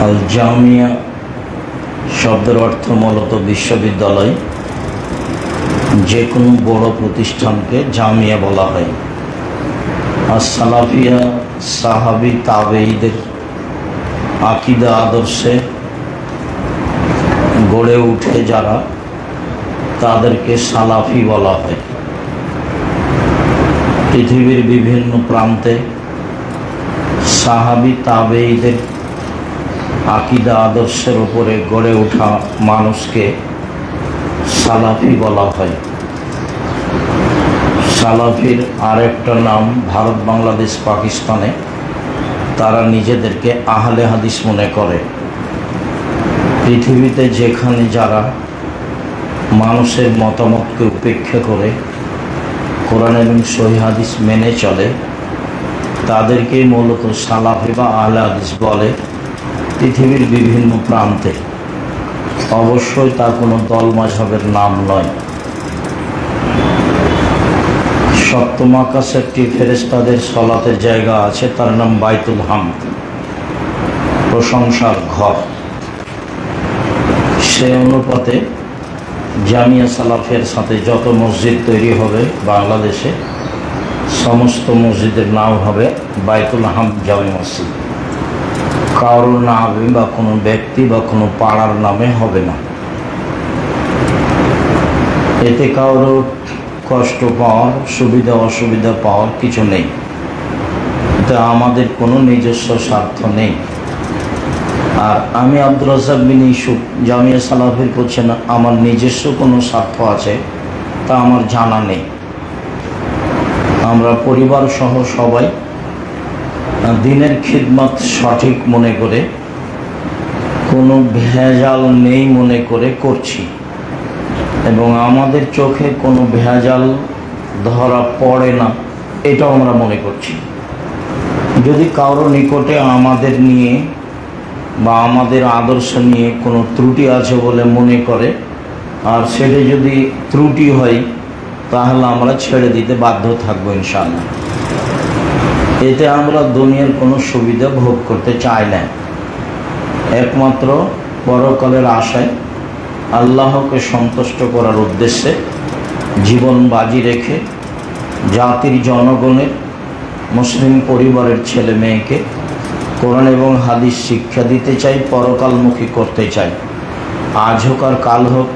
আল জামিয়া শব্দের অর্থ মূলত বিশ্ববিদ্যালয়। যে কোনো বড় প্রতিষ্ঠানকে জামিয়া বলা হয়। আর সালাফিয়া সাহাবি তাবেঈদের আকিদা আদর্শে গড়ে উঠে যারা, তাদেরকে সালাফি বলা হয়। পৃথিবীর বিভিন্ন প্রান্তে সাহাবি তাবেঈদের আকিদা আদর্শের উপরে গড়ে ওঠা মানুষকে সালাফি বলা হয়। সালাফির আরেকটা নাম ভারত, বাংলাদেশ, পাকিস্তানে তারা নিজেদেরকে আহলে হাদিস মনে করে। পৃথিবীতে যেখানে যারা মানুষের মতামতকে উপেক্ষা করে কোরআন এবং সহিহ হাদিস মেনে চলে, তাদেরকেই মূলত সালাফি বা আহলে হাদিস বলে পৃথিবীর বিভিন্ন প্রান্তে। অবশ্যই তা কোনো দল মাযহাবের নাম নয়। সপ্তম আকাশে একটি ফেরেশতাদের সলাতের জায়গা আছে, তার নাম বাইতুল হামদ, প্রশংসার ঘর। সে অনুপাতে জামিয়া সালাফের সাথে যত মসজিদ তৈরি হবে বাংলাদেশে, সমস্ত মসজিদের নাম হবে বাইতুল হামদ জামে মসজিদ। কারোর নামে বা কোনো ব্যক্তি বা কোনো পাড়ার নামে হবে না। এতে কারোর কষ্ট পাওয়ার, সুবিধা অসুবিধা পাওয়ার কিছু নেই। এতে আমাদের কোনো নিজস্ব স্বার্থ নেই। আর আমি আব্দুর রাজ্জাক বিন ইউসুফ জামিয়া সালাফির করছে না, আমার নিজস্ব কোনো স্বার্থ আছে তা আমার জানা নেই। আমরা পরিবার সহ সবাই দিনের খিদমত সঠিক মনে করে, কোনো ভেজাল নেই মনে করে করছি, এবং আমাদের চোখে কোনো ভেজাল ধরা পড়ে না এটাও আমরা মনে করছি। যদি কারো নিকটে আমাদের নিয়ে বা আমাদের আদর্শ নিয়ে কোনো ত্রুটি আছে বলে মনে করে, আর সেটা যদি ত্রুটি হয়, তাহলে আমরা ছেড়ে দিতে বাধ্য থাকবো ইনশাআল্লাহ। এতে আমরা দুনিয়ার কোনো সুবিধা ভোগ করতে চাই না। একমাত্র পরকালের আশায় আল্লাহকে সন্তুষ্ট করার উদ্দেশ্যে জীবন বাজি রেখে জাতির, জনগণের, মুসলিম পরিবারের ছেলে মেয়েকে কোরআন এবং হাদিস শিক্ষা দিতে চাই, পরকালমুখী করতে চাই। আজ হোক আর কাল হোক,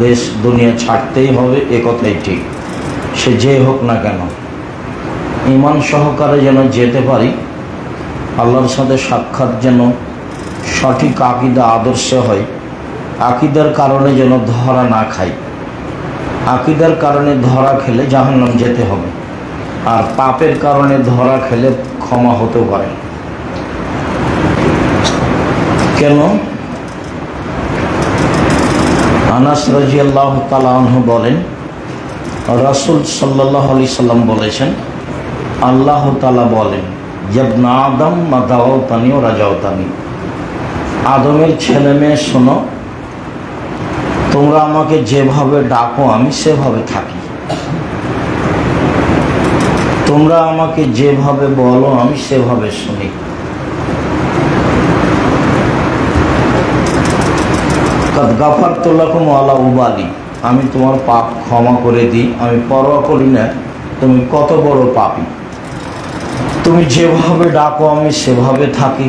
দেশ দুনিয়া ছাড়তেই হবে, এ কথাই ঠিক। সে যে হোক না কেন, ঈমান সহকারে যেন যেতে পারি, আল্লাহর সাথে সাক্ষাৎ যেন সঠিক আকিদা আদর্শে হয়, আকিদার কারণে যেন ধরা না খাই। আকিদার কারণে ধরা খেলে জাহান্নাম যেতে হবে, আর পাপের কারণে ধরা খেলে ক্ষমা হতে পারে। কেন? আনাস রাদিয়াল্লাহু তাআলা আনহু বলেন, রাসূল সাল্লাল্লাহু আলাইহি সাল্লাম বলেছেন, আল্লাহ তাআলা বলেন, ইবনা আদম মা দাওতানি ওয়া রাজাওতানি, আদমের ছেলে মেয়ে শোনো, তোমরা আমাকে যেভাবে ডাকো আমি সেভাবে থাকি, তোমরা আমাকে যেভাবে বলো আমি সেভাবে শুনি। কাদ গাফারতু লাকুম ওয়ালা উবালি, আমি তোমার পাপ ক্ষমা করে দিই, আমি পরোয়া করি না তুমি কত বড় পাপী। তুমি যেভাবে ডাকো আমি সেভাবে থাকি,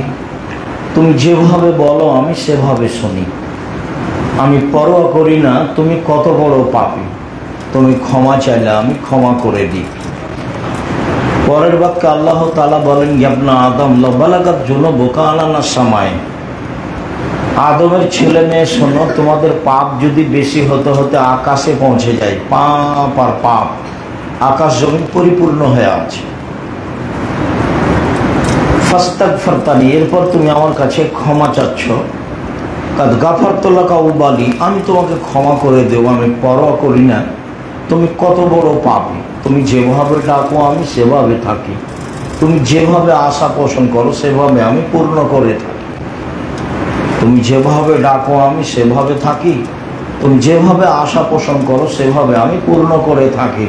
তুমি যেভাবে বলো আমি সেভাবে শুনি। আমি পরোয়া করি না তুমি কত বড় পাপী, তুমি ক্ষমা চাইলে আমি ক্ষমা করে দিই। পরের বাক্যে আল্লাহ তাআলা বলেন, ইবনা আদম লা বালাগাত যুনুবুকা আলা সামাই, আদমের ছেলে মেয়ে শোনো, তোমাদের পাপ যদি বেশি হতে হতে আকাশে পৌঁছে যায়, পাপ আর পাপ, আকাশ জমিন পরিপূর্ণ হয়ে আছে, ফাস্তাগফিরতানি, এরপর তুমি আমার কাছে ক্ষমা চাচ্ছ, কাদ গাফারতু লাকা উবালি, আমি তোমাকে ক্ষমা করে দেব, আমি পরোয়া করি না তুমি কত বড় পাপী। তুমি যেভাবে ডাকো আমি সেভাবে থাকি, তুমি যেভাবে আশা পোষণ করো সেভাবে আমি পূর্ণ করে থাকি। তুমি যেভাবে ডাকো আমি সেভাবে থাকি, তুমি যেভাবে আশা পোষণ করো সেভাবে আমি পূর্ণ করে থাকি।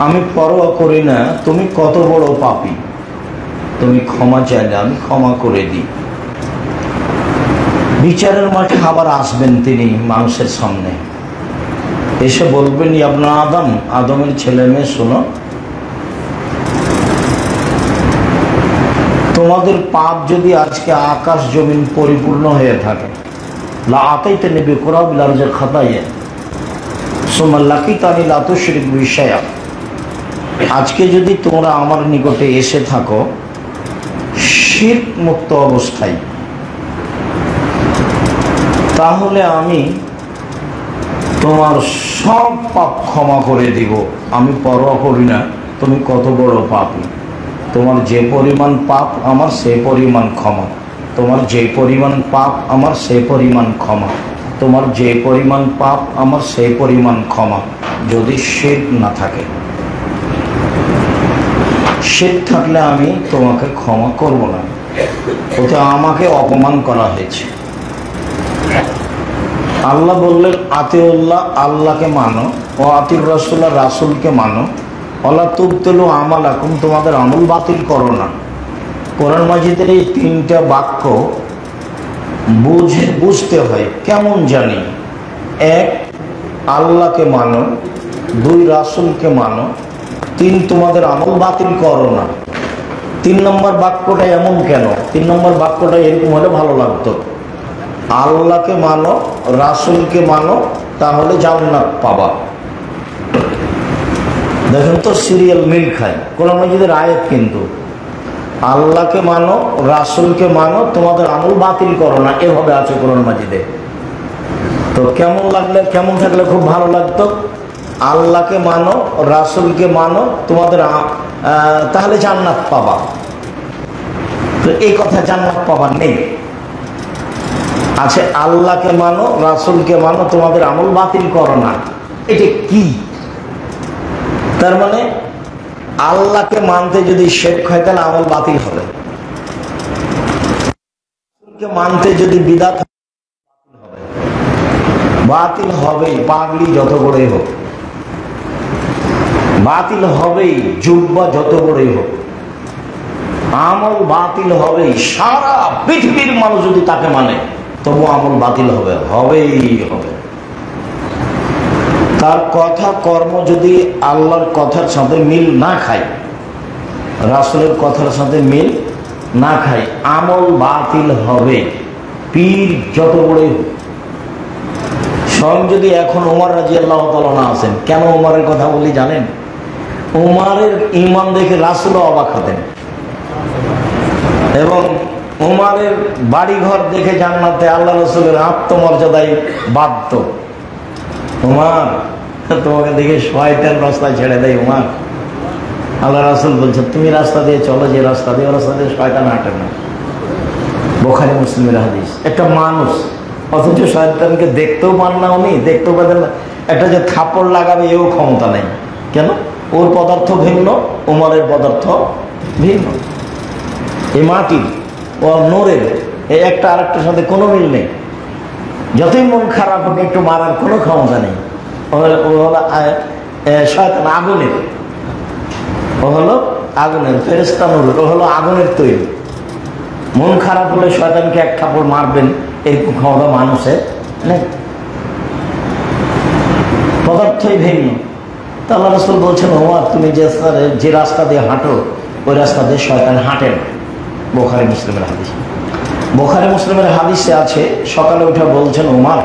আমি পরোয়া করি না তুমি কত বড় পাপী, তুমি ক্ষমা চাইলে আমি ক্ষমা করে দিই। বিচারের মাঠে আবার আসবেন তিনি মানুষের সামনে, এসে বলবেন ইবনে আদম, আদমের ছেলে মেয়ে শোনো, তোমাদের পাপ যদি আজকে আকাশ জমিন পরিপূর্ণ হয়ে থাকে, লা আতাইতানি বিকুরাবিল আরজি খাতায়া সুম্মা লাকিতানি লা তুশরিক বি শাইআ, আজকে যদি তোমরা আমার নিকটে এসে থাকো শিরক মুক্ত অবস্থায়, তাহলে আমি তোমার সব পাপ ক্ষমা করে দিব। আমি পরোয়া করি না তুমি কত বড় পাপী, তোমার যে পরিমাণ পাপ আমার সে পরিমাণ ক্ষমা, তোমার যে পরিমাণ পাপ আমার সে পরিমাণ ক্ষমা, তোমার যে পরিমাণ পাপ আমার সে পরিমাণ ক্ষমা, যদি শিরক না থাকে। শিরক থাকলে আমি তোমাকে ক্ষমা করব না, ওতে আমাকে অপমান করা হয়েছে। আল্লাহ বললেন আতিউল্লাহ, আল্লাহকে মানো, ও আতির রাসূল্লাহ, রাসূলকে মানো, ওয়ালা তুবতিলু আমালাকুম, তোমাদের আমল বাতিল করো না। কোরআন মাজিদের এই তিনটা বাক্য বুঝতে হয় কেমন জানি। এক, আল্লাহকে মানো, দুই, রাসূলকে মানো, তিন, তোমাদের আমল বাতিল করো না। 3 নম্বর বাক্যটা এমন কেন? 3 নম্বর বাক্যটা এরকম হলে ভালো লাগতো, আল্লাহকে মানো, রাসূলকে মানো, তাহলে জান্নাত পাবা। দেখেন তো সিরিয়াল মিল খায়, কোরআন মাজিদের আয়াত কিন্তু আল্লাহকে মানো, রাসূলকে মানো, তোমাদের আমল বাতিল করো না, এভাবে আছে কোরআন মাজিদে। তো কেমন লাগলে, কেমন থাকলে খুব ভালো লাগতো? আল্লাহকে মানো, রাসূলকে মানো, তোমাদের তাহলে জান্নাত পাবা। তো এই কথা জান্নাত পাবার নেই, আছে আল্লাহকে মানো, রাসূলকে মানো, তোমাদের আমল বাতিল করো না। এটা কি? তার মানে আল্লাহকে মানতে যদি শিরক হয় তাহলে আমল বাতিল হবে, রাসূলকে মানতে যদি বিদআত বাতিল হবেই, পাগড়ি যত বড়ই হোক বাতিল হবেই, জুব্বা যত বড়ই হোক আমল বাতিল হবেই। সারা পৃথিবীর মানুষ যদি তাকে মানে তবু আমল বাতিল হবে, হবেই হবে। তার কথা কর্ম যদি আল্লাহর কথার সাথে মিল না খায়, রাসূলের কথার সাথে মিল না খায়, আমল বাতিল হবে, পীর যত বড়ই হোক। স্বয়ং যদি এখন ওমর রাদিয়াল্লাহু তাআলা না আছেন, কেন ওমরের কথা বলি জানেন? ওমরের ঈমান দেখে রাসূলও অবাক হতেন, এবং ওমরের বাড়িঘর দেখে জান্নাতে আল্লাহ রাসূলের আত্মমর্যাদায় বাধ্য। ওমর, তোমাকে দেখে শয়তান রাস্তায় ছেড়ে দেয়। ওমর, আল্লাহ রাসূল বলছে তুমি রাস্তা দিয়ে চলো, যে রাস্তা দিয়ে, রাস্তা দিয়ে শয়তান হাঁটে না। বুখারী মুসলিমের হাদিস। একটা মানুষ অথচ শয়তানকে দেখতেও পান না, উনি দেখতেও পারেন না, একটা যে থাপড় লাগাবে এও ক্ষমতা নেই। কেন? ওর পদার্থ ভিন্ন, ওমরের পদার্থ ভিন্ন। এই মাটি ও নূরের এই একটা আরেকটার সাথে কোনো মিল নেই। যতই মন খারাপ হোক একটু মারার কোনো ক্ষমতা নেই। ও হলো শয়তান আগুনের, ও হলো আগুনের, ফেরেশতা নূরের, ও হলো আগুনের তৈরি। মন খারাপ হলে শয়তানকে এক থাপড় মারবেন এরকম ক্ষমতা মানুষের নেই, পদার্থই ভিন্ন। তা আল্লাহ রাসূল বলছেন ওমর, তুমি যে রাস্তা দিয়ে হাঁটো ওই রাস্তা দিয়ে শয়তান হাঁটে না। বুখারী মুসলিমের হাদিস। বুখারী মুসলিমের হাদিসে আছে, সকালে উঠে বলছেন ওমর,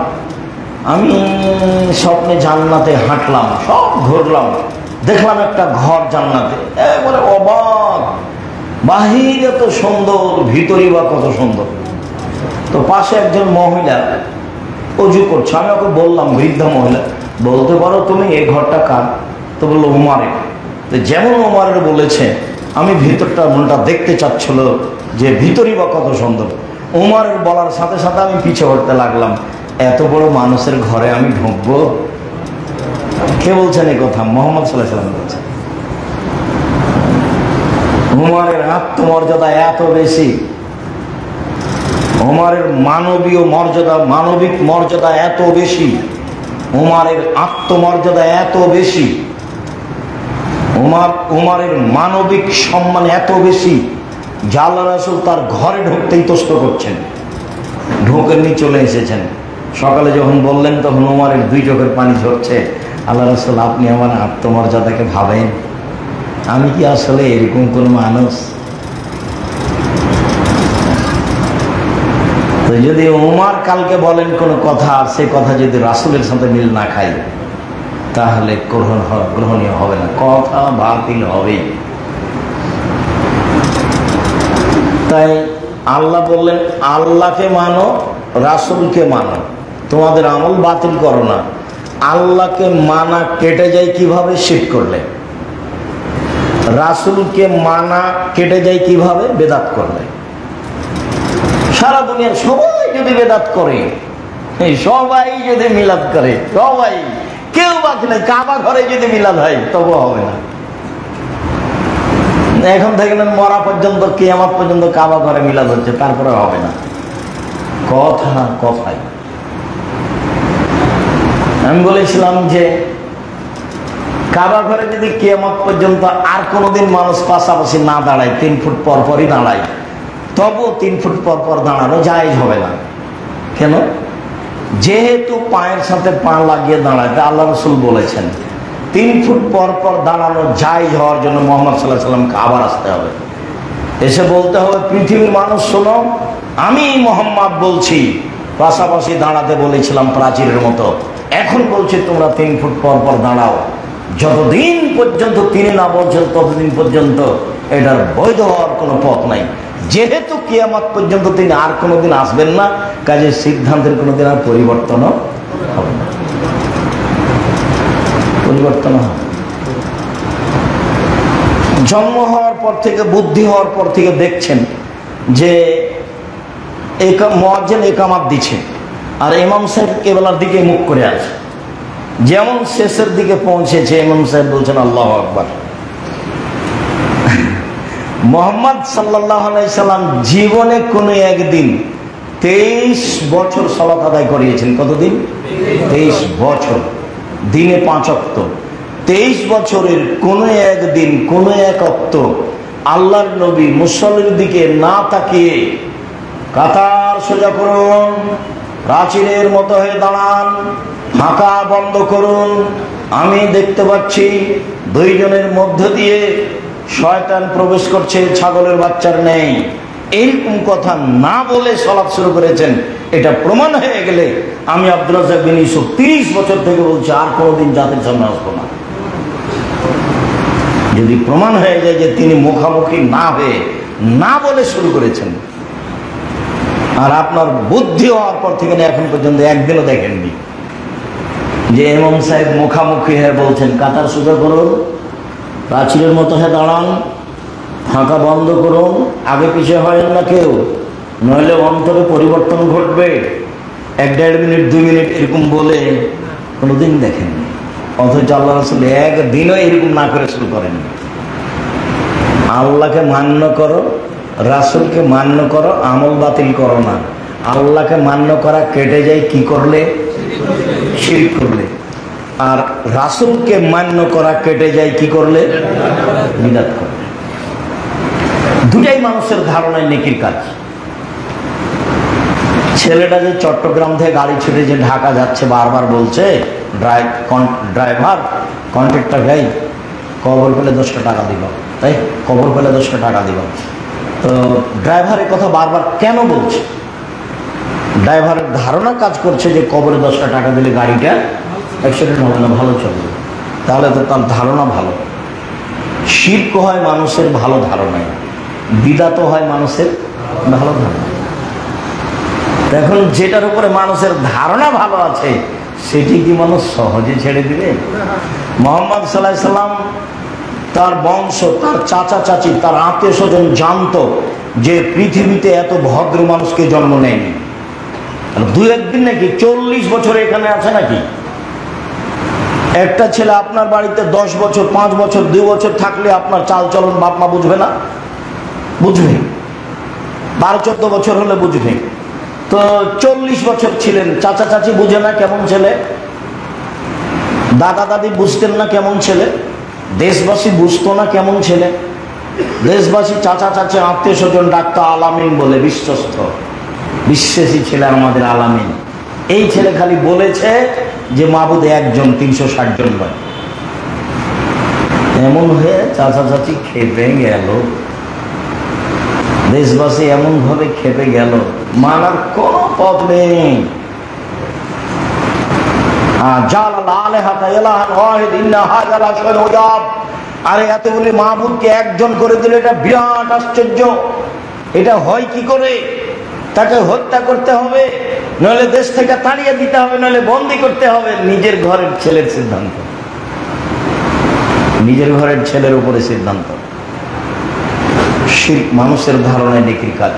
আমি স্বপ্নে জান্নাতে হাঁটলাম, সব ঘুরলাম, দেখলাম একটা ঘর জান্নাতে, একবারে অবাক, বাহিরে তো সুন্দর, ভিতরই বা কত সুন্দর। তো পাশে একজন মহিলা অজু করছে, আমি ওকে বললাম, বৃদ্ধা মহিলা, বলতে পারো তুমি এই ঘরটা কার? তো বললো ওমরের। তো যেমন ওমরের বলেছে, আমি ভিতরটা মনটা দেখতে চাচ্ছিল যে ভিতরই বা কত সুন্দর। ওমরের বলার সাথে সাথে আমি পিছে হটতে লাগলাম, এত বড় মানুষের ঘরে আমি ঢুকবো? কে বলছেন এই কথা? মুহাম্মদ সাল্লাল্লাহু আলাইহি ওয়াসাল্লাম বলছেন। ওমরের আত্মমর্যাদা এত বেশি, ওমরের মানবীয় মর্যাদা, মানবিক মর্যাদা এত বেশি, ওমরের আত্মমর্যাদা এত বেশি, ওমরের মানবিক সম্মান এত বেশি যে আল্লাহ রাসূল তার ঘরে ঢুকতেই তষ্ট করছেন। ঢোকেননি, চলে এসেছেন। সকালে যখন বললেন তখন ওমরের 2 চোখের পানি ঝরছে। আল্লাহ রাসূল, আপনি আমার আত্মমর্যাদাকে ভাবেন? আমি কি আসলে এরকম কোন মানুষ? তো যদি ওমর কালকে বলেন কোনো কথা, আর সে কথা যদি রাসূলের সাথে মিল না খায়, তাহলে গ্রহণীয় হবে না, কথা বাতিল হবে। তাই আল্লাহ বললেন, আল্লাহকে মানো, রাসূলকে মানো, তোমাদের আমল বাতিল করো না। আল্লাহকে মানা কেটে যায় কিভাবে? শিরক করলে। রাসূলকে মানা কেটে যায় কিভাবে? বেদাত করলে। সারা দুনিয়ার সবাই যদি বেদাত করে, সবাই যদি মিলাদ করে, সবাই, কেউ বাকি নাই, কাবা ঘরে যদি মিলাদ হয় তবু হবে না। এখন থেকে মরা পর্যন্ত, কিয়ামত পর্যন্ত কাবা ঘরে মিলাদ হচ্ছে, তারপরে হবে না। কথা কথাই। আমি বলেছিলাম যে কাবা ঘরে যদি কিয়ামত পর্যন্ত আর কোনোদিন মানুষ পাশাপাশি না দাঁড়ায়, 3 ফুট পর পরই দাঁড়ায়, তবু 3 ফুট পর পর দাঁড়ানো জায়েজ হবে না। কেন? যেহেতু পায়ের সাথে পা লাগিয়ে দাঁড়ায়, আল্লাহ রাসূল বলেছেন 3 ফুট পর পর দাঁড়ানো জায়েজ হওয়ার জন্য মুহাম্মদ সাল্লাল্লাহু আলাইহি ওয়াসাল্লামকে আবার আসতে হবে, এসে বলতে হবে, পৃথিবীর মানুষ শোনো, আমি মুহাম্মদ বলছি, পাশাপাশি দাঁড়াতে বলেছিলাম প্রাচীরের মতো, এখন বলছি তোমরা 3 ফুট পর পর দাঁড়াও। যতদিন পর্যন্ত তিনি না বলছেন ততদিন পর্যন্ত এটার বৈধ হওয়ার কোনো পথ নাই। যেহেতু কিয়ামত পর্যন্ত তিনি আর কোনোদিন আসবেন না, কাজে সিদ্ধান্তের কোনোদিন আর পরিবর্তনও হবে না, পরিবর্তন হবে। জন্ম হওয়ার পর থেকে, বুদ্ধি হওয়ার পর থেকে দেখছেন যে মুয়াজ্জিন ইকামত দিচ্ছে, আর ইমাম সাহেব কেবলার দিকে মুখ করে আছে। যেমন শেষের দিকে পৌঁছেছে, ইমাম সাহেব বলছেন আল্লাহু আকবার। মুহাম্মদ সাল্লাল্লাহু আলাইহি সাল্লাম জীবনে কোনো একদিন 23 বছর সালাত আদায় করিয়েছেন। কতদিন? 23 বছর, দিনে 5 ওয়াক্ত। 23 বছরের কোনো একদিন, কোনো এক ওয়াক্ত আল্লাহর নবী মুসল্লির দিকে না তাকিয়ে, কাতার সোজা করুন, প্রাচীরের মতো হয়ে দাঁড়ান, ফাঁকা বন্ধ করুন, আমি দেখতে পাচ্ছি 2 জনের মধ্য দিয়ে শয়তান প্রবেশ করছে, ছাগলের বাচ্চার নেই, এইরকম কথা না বলে সালাত শুরু করেছেন। এটা প্রমাণ হয়ে গেলে আমি আব্দুর রাজ্জাক বিন ইউসুফ 30 বছর থেকে বলছি, আর কোনোদিন জাতির সামনে আসবো না। যদি প্রমাণ হয়ে যায় যে তিনি মুখামুখি না হয়ে, না বলে শুরু করেছেন, আর আপনার বুদ্ধি হওয়ার পর থেকে এখন পর্যন্ত একদিনও দেখেননি যে ইমাম সাহেব মুখামুখি হয়ে বলছেন কাতার সোজা করুন, প্রাচীরের মতো হয়ে দাঁড়ান, ফাঁকা বন্ধ করুন, আগে পিছিয়ে হয় না কেউ, নইলে অন্তরে পরিবর্তন ঘটবে। 1-1.5 মিনিট, 2 মিনিট এরকম বলে কোনোদিন দেখেননি। অথচ আল্লাহ রাসূল একদিনও এরকম না করে শুরু করেননি। আল্লাহকে মান্য করো, রাসূলকে মান্য করো, আমল বাতিল করো না। আল্লাহকে মান্য করা কেটে যায় কি করলে? শিরক করলে। আর রাসূলকে মান্য করা কেটে যায় কি করলে? বিদআত করলে। দুটাই মানুষের ধারণায় নেকির কাজ। ছেলেটা যে চট্টগ্রাম থেকে গাড়ি ছুটে যে ঢাকা যাচ্ছে, বারবার বলছে ড্রাইভার, কন্ট্রাক্টর ভাই, কবর পেলে 10টা টাকা দিব, তাই কবর পেলে 10টা টাকা দিব। তো ড্রাইভারের কথা বারবার কেন বলছে? ড্রাইভারের ধারণা কাজ করছে যে কবরে 10টা টাকা দিলে গাড়িটা অ্যাক্সিডেন্ট হবে না, ভালো চলবে। তাহলে তো তার ধারণা ভালো। শিরক হয় মানুষের ভালো ধারণায়, বিদআত হয় মানুষের ভালো ধারণা। এখন যেটার উপরে মানুষের ধারণা ভালো আছে, সেটি কি মানুষ সহজে ছেড়ে দিবে? মুহাম্মদ সাল্লাল্লাহু আলাইহি সাল্লাম, তার বংশ, তার চাচা চাচি, তার আত্মীয় স্বজন জানতো যে পৃথিবীতে এত ভদ্র মানুষকে জন্ম নেয়নি। 2-1 দিন নাকি 40 বছর এখানে আছে নাকি? একটা ছেলে আপনার বাড়িতে 10 বছর, 5 বছর, 2 বছর থাকলে আপনার চাল চলন বাপ মা বুঝবে না? বুঝবে। 12-14 বছর হলে বুঝবে। তো 40 বছর ছিলেন, চাচা চাচি বুঝে না কেমন ছেলে, দাদা দাদি বুঝতেন না কেমন ছেলে, দেশবাসী বুঝতো না কেমন ছেলে। দেশবাসী চাচা চাচি আত্মীয় স্বজন ডাক্তার আলামিন বলে বিশ্বস্ত, বিশ্বাসী ছেলে আমাদের আলামিন। এই ছেলে খালি বলেছে যে মাবুদ একজন, 360 জন নয়। এমন হয়ে চাচা চাচি খেপে গেল, দেশবাসী এমন ভাবে খেপে গেল, মানার কোন পথ নেই। আরে এতগুলি মাহবুবকে একজন করে দিলে এটা বিরাট আশ্চর্য। এটা হয় কি করে? তাকে হত্যা করতে হবে, নইলে দেশ থেকে তাড়িয়ে দিতে হবে, নইলে বন্দি করতে হবে। নিজের ঘরের ছেলের সিদ্ধান্ত, নিজের ঘরের ছেলের উপরে সিদ্ধান্ত। শিরক মানুষের ধারণায় নেকির কাজ,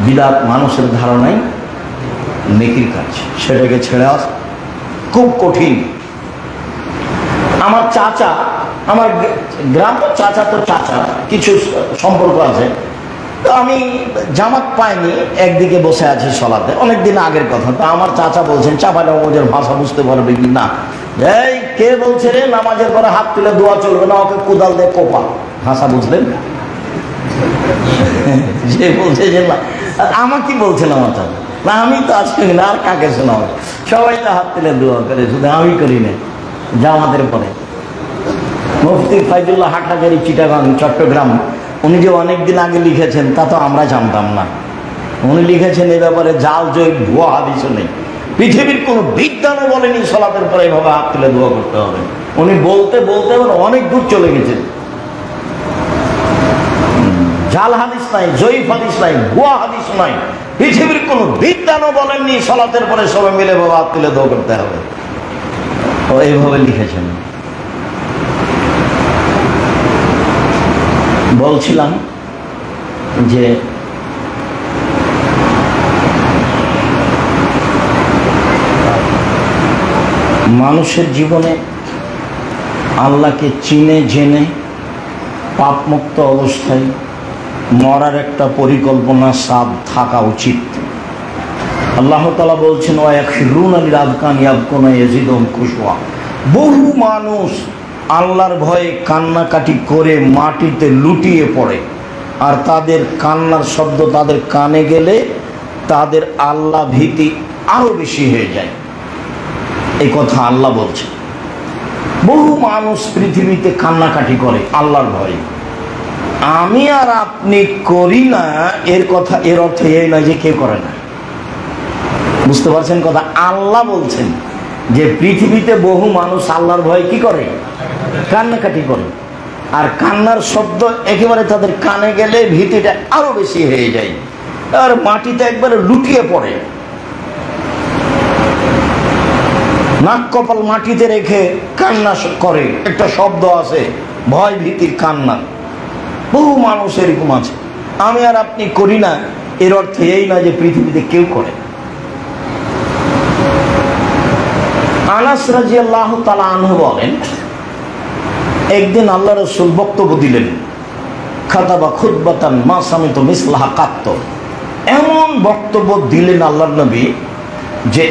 বিদআত মানুষের ধারণায় নেকির কাজ। সেটাকে ছেড়ে আস খুব কঠিন। আমার চাচা, আমার গ্রাম তো চাচা, তো চাচা কিছু সম্পর্ক আছে। তো আমি জামাত পাইনি, একদিকে বসে আছি সলাতে, অনেকদিন আগের কথা। তো আমার চাচা বলছেন, চাপা নামাজের ভাষা বুঝতে পারবে কি না, এই কে বলছে রে নামাজের পরে হাত তুলে দোয়া চলবে না, ওকে কোদাল দিয়ে কোপা। ভাষা বুঝলেন? যে বলছে যে না, আমার কি বলছেন আমার চাচা? না আমি তো আসি না, আর কাকে শোনাবো? সবাই তো হাত তুলে দোয়া করে, শুধু আমি করি না। জামাতের পরে মুফতি ফাইজুল্লাহ হাটহাজারী, চিটাগাং, চট্টগ্রাম, উনি যে অনেকদিন আগে লিখেছেন তা তো আমরা জানতাম না। উনি লিখেছেন এ ব্যাপারে জাল জয় ভুয়া হাদিসও নেই। পৃথিবীর কোনো বিজ্ঞানও বলেনি সালাতের পরে এভাবে হাত তুলে দোয়া করতে হবে। উনি বলতে বলতে অনেক দূর চলে গেছেন। জাল হাদিস নাই, জয়ীফ হাদিস নাই, ভুয়া হাদিস নাই। পৃথিবীর কোনো বিজ্ঞানও বলেননি সালাতের পরে সবাই মিলে বাবা হাত তুলে দোয়া করতে হবে। ও এইভাবে লিখেছেন। বলছিলাম যে মানুষের জীবনে আল্লাহকে চিনে জেনে পাপমুক্ত অবস্থায় মরার একটা পরিকল্পনা সাদ থাকা উচিত। আল্লাহ তাআলা বলছেন, বহু মানুষ আল্লাহর ভয়ে কান্নাকাটি করে মাটিতে লুটিয়ে পড়ে, আর তাদের কান্নার শব্দ তাদের কানে গেলে তাদের আল্লাহ ভীতি আরো বেশি হয়ে যায়। এই কথা আল্লাহ বলছে। বহু মানুষ পৃথিবীতে কান্নাকাটি করে আল্লাহর ভয়ে। আমি আর আপনি করি না এর কথা, এর অর্থ এই নয় যে কেউ করে না। বুঝতে পারছেন কথা? আল্লাহ বলছেন যে পৃথিবীতে বহু মানুষ আল্লাহর ভয়ে কি করে? কান্নাকাটি করে, আর কান্নার শব্দ একেবারে তাদের কানে গেলে ভীতিটা আরো বেশি হয়ে যায়, আর মাটিতে একবারে লুটিয়ে পড়ে, নাক কপাল মাটিতে রেখে কান্না করে। একটা শব্দ আছে ভয় ভীতির কান্না। বহু মানুষ এরকম আছে। আমি আর আপনি করি না এর অর্থ এই নয় যে পৃথিবীতে কেউ করে। আনাস রাদিয়াল্লাহু তাআলা আনহু বলেন, একদিন আল্লাহ রাসূল বক্তব্য দিলেন, খাতাবা খুতবাতান মা সামিতু মিসলাহা কাত্ত। এমন বক্তব্য দিলেন আল্লাহর নবী যে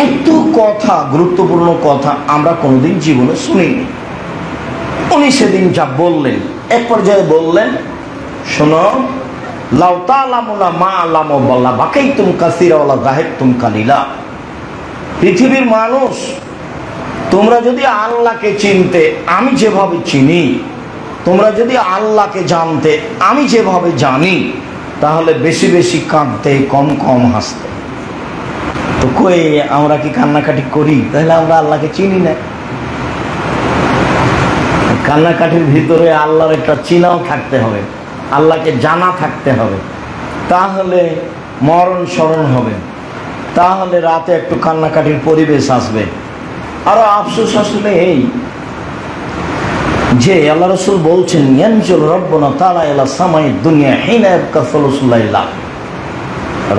এত কথা, গুরুত্বপূর্ণ কথা আমরা কোনোদিন জীবনে শুনিনি। উনি সেদিন যা বললেন, এক পর্যায়ে বললেন, শোনো, লাউ তা'লামুনা মা আ'লামু বাল্লা বাকাইতুম কাসীরা ওয়ালা যাহিকতুম কালিলা। পৃথিবীর মানুষ, তোমরা যদি আল্লাহকে চিনতে আমি যেভাবে চিনি, তোমরা যদি আল্লাহকে জানতে আমি যেভাবে জানি, তাহলে বেশি বেশি কাঁদতে, কম কম হাসতে। তো কই আমরা কি কান্নাকাটি করি? তাহলে আমরা আল্লাহকে চিনি না। কান্নাকাটির ভিতরে আল্লাহর একটা চিনাও থাকতে হবে, আল্লাহকে জানা থাকতে হবে, তাহলে মরণ স্মরণ হবে, তাহলে রাতে একটু কান্নাকাটির পরিবেশ আসবে। আরো আফসোস আসলে এই যে আল্লাহ রাসূল বলছেন, ইয়ানজুল রাব্বুনা তাআলা ইলা সামাই দুনিয়া হিনা ইয়াবকা সুলুসুল লাইল।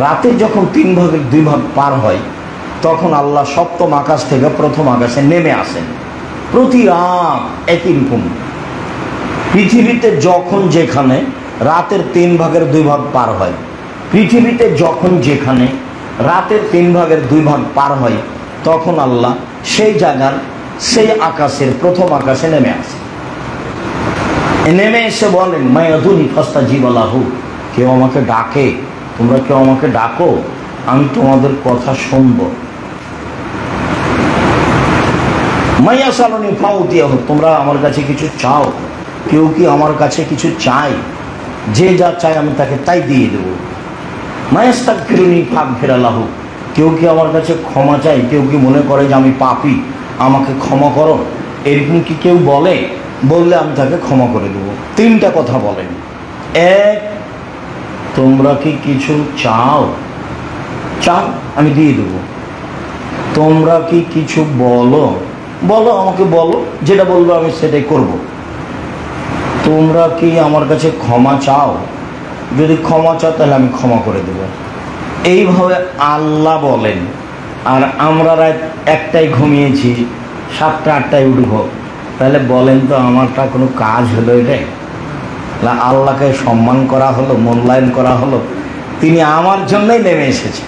রাতে যখন 3 ভাগের 2 ভাগ পার হয়, তখন আল্লাহ সপ্তম আকাশ থেকে প্রথম আকাশে নেমে আসেন। প্রতি রাত একই রকম। পৃথিবীতে যখন যেখানে রাতের 3 ভাগের 2 ভাগ পার হয়, পৃথিবীতে যখন যেখানে রাতের 3 ভাগের 2 ভাগ পার হয়, তখন আল্লাহ সেই জায়গার, সেই আকাশের প্রথম আকাশে নেমে আসে। নেমে এসে বলেন, মায়াদুনি ফাস্তাজিব লাহু, কেউ আমাকে ডাকে, তোমরা কেউ আমাকে ডাকো, আমি তোমাদের কথা শুনবো। মাইয়া সালনি ফাউতিয়া, তোমরা আমার কাছে কিছু চাও। কেউ কি আমার কাছে কিছু চায়? যে যা চায় আমি তাকে তাই দিয়ে দেবো। মায়াস্তাক ফিরুনি ফাঁক ফেরালাহু, কেউ কি আমার কাছে ক্ষমা চায়? কেউ কি মনে করে যে আমি পাপী, আমাকে ক্ষমা করো, এরকম কি কেউ বলে? বললে আমি তাকে ক্ষমা করে দেবো। তিনটা কথা বলেন। এক, তোমরা কি কিছু চাও? চাও, আমি দিয়ে দেবো। তোমরা কি কিছু বলো? বলো, আমাকে বলো, যেটা বলবো আমি সেটাই করব। তোমরা কি আমার কাছে ক্ষমা চাও? যদি ক্ষমা চাও তাহলে আমি ক্ষমা করে দেব। এইভাবে আল্লাহ বলেন। আর আমরা রাত একটাই ঘুমিয়েছি, 7টা 8টায় উঠব, তাহলে বলেন তো আমারটা কোনো কাজ হলো? এটাই আল্লাহকে সম্মান করা হলো, মূল্যায়ন করা হলো? তিনি আমার জন্যই নেমে এসেছে,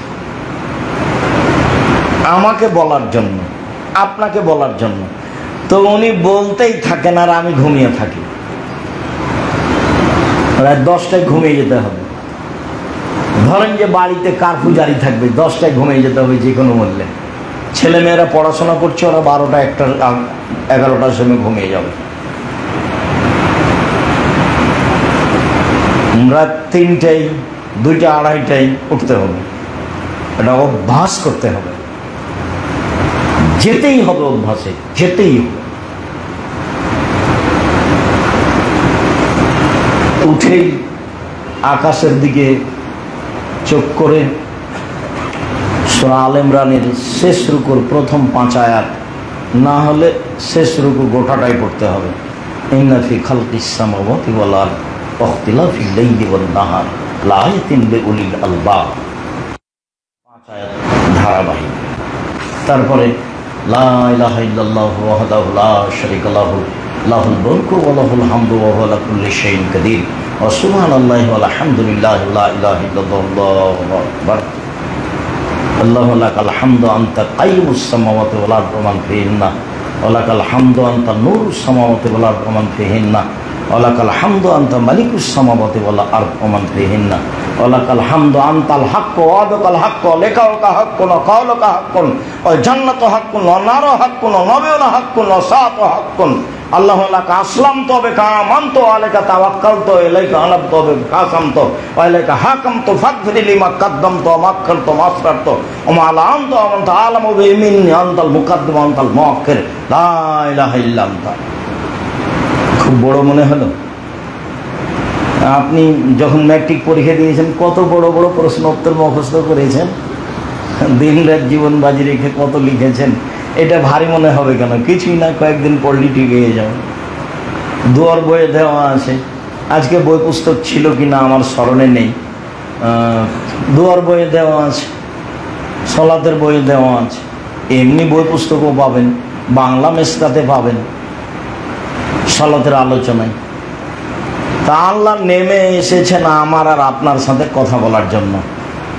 আমাকে বলার জন্য, আপনাকে বলার জন্য। তো উনি বলতেই থাকেন আর আমি ঘুমিয়ে থাকি। রাত 10টায় ঘুমিয়ে যেতে হবে। ধরেন যে বাড়িতে কারফিউ জারি থাকবে, 10টায় ঘুমিয়ে যেতে হবে যে কোনো মূল্যে। ছেলেমেয়েরা পড়াশোনা করছে, ওরা 12টা 1টা 11টার সময় ঘুমিয়ে যাবে। রাত 3টায় 2টা 2:30টায় উঠতে হবে। এটা অভ্যাস করতে হবে, যেতেই হবে, অভ্যাসে যেতেই হবে। উঠেই আকাশের দিকে চোখ করে সূরা আল ইমরানের শেষ রুকুর প্রথম 5 আয়াত, না হলে শেষ রুকু গোটাটাই পড়তে হবে। ইন্না ফি খালকিস সামাওয়াতি ওয়াল আরদি ওয়া ইখতিলাফিল লাইলি ওয়ান নাহার লাআয়াতিন লিউলিল আলবাব। 5 আয়াত ধারাবাহিক। তারপরে লা ইলাহা ইল্লাল্লাহু ওয়াহদাহু লা শারীকা লাহু লাহুল মুলকু ওয়া লাহুল হামদু ওয়া হুয়া আলা কুল্লি শাইইন কাদির ওয়া সুবহানাল্লাহি ওয়া আলহামদুলিল্লাহি লা ইলাহা ইল্লাল্লাহু আকবার। আল্লাহু লাকাল হামদু আনতা কাইয়ুমুস সামাওয়াতি ওয়াল আরদি ওয়া মান ফিহিন্না ওয়া লাকাল হামদু আনতা নূরুস সামাওয়াতি ওয়াল আরদি ওয়া মান ফিহিন্না ওয়া লাকাল হামদু আনতা মালিকুস সামাওয়াতি ওয়াল আরদি ওয়া মান ফিহিন্না ওয়া লাকাল হামদু আনতাল হাক্কু ওয়া আদাকাল হাক্কু ওয়া লিকাউকা হাক্কুন ওয়া কাউলুকা হাক্কুন ওয়া জান্নাতু হাক্কুন ওয়া নারু হাক্কুন ওয়া নাবিয়ুনা হাক্কুন ওয়া সাআতু হাক্কুন। আল্লাহু লাকা আসলামতু ওয়া বিকা আমানতু ওয়া আলাইকা তাওয়াক্কালতু ওয়া ইলাইকা আনাবতু ওয়া বিকা কাসামতু ওয়া ইলাইকা হাকামতু ফাগফির লিমা কাদ্দামতু ওয়া মা আখখারতু ওয়া মা আসরারতু ওয়া মা আ'লানতু ওয়া আনতা আ'লামু বিমিন্নি আনতাল মুকাদ্দিম ওয়া আনতাল মুআক্খির লা ইলাহা ইল্লা আনতা। খুব বড় মনে হলো? আপনি যখন ম্যাট্রিক পরীক্ষা দিয়েছেন কত বড় বড় প্রশ্ন উত্তর মুখস্থ করেছেন, দিন রাত জীবন বাজি রেখে কত লিখেছেন। এটা ভারী মনে হবে কেন? কিছুই না, কয়েকদিন পড়লি ঠিক হয়ে যাবে। দুয়ার বইয়ে দেওয়া আছে, আজকে বই পুস্তক ছিল কিনা আমার স্মরণে নেই। দুয়ার বইয়ে দেওয়া আছে, সলাতের বইয়ে দেওয়া আছে, এমনি বই পুস্তকও পাবেন, বাংলা মেসকাতে পাবেন, সলাতের আলোচনায়। তা আল্লাহ নেমে এসেছেন আমার আর আপনার সাথে কথা বলার জন্য,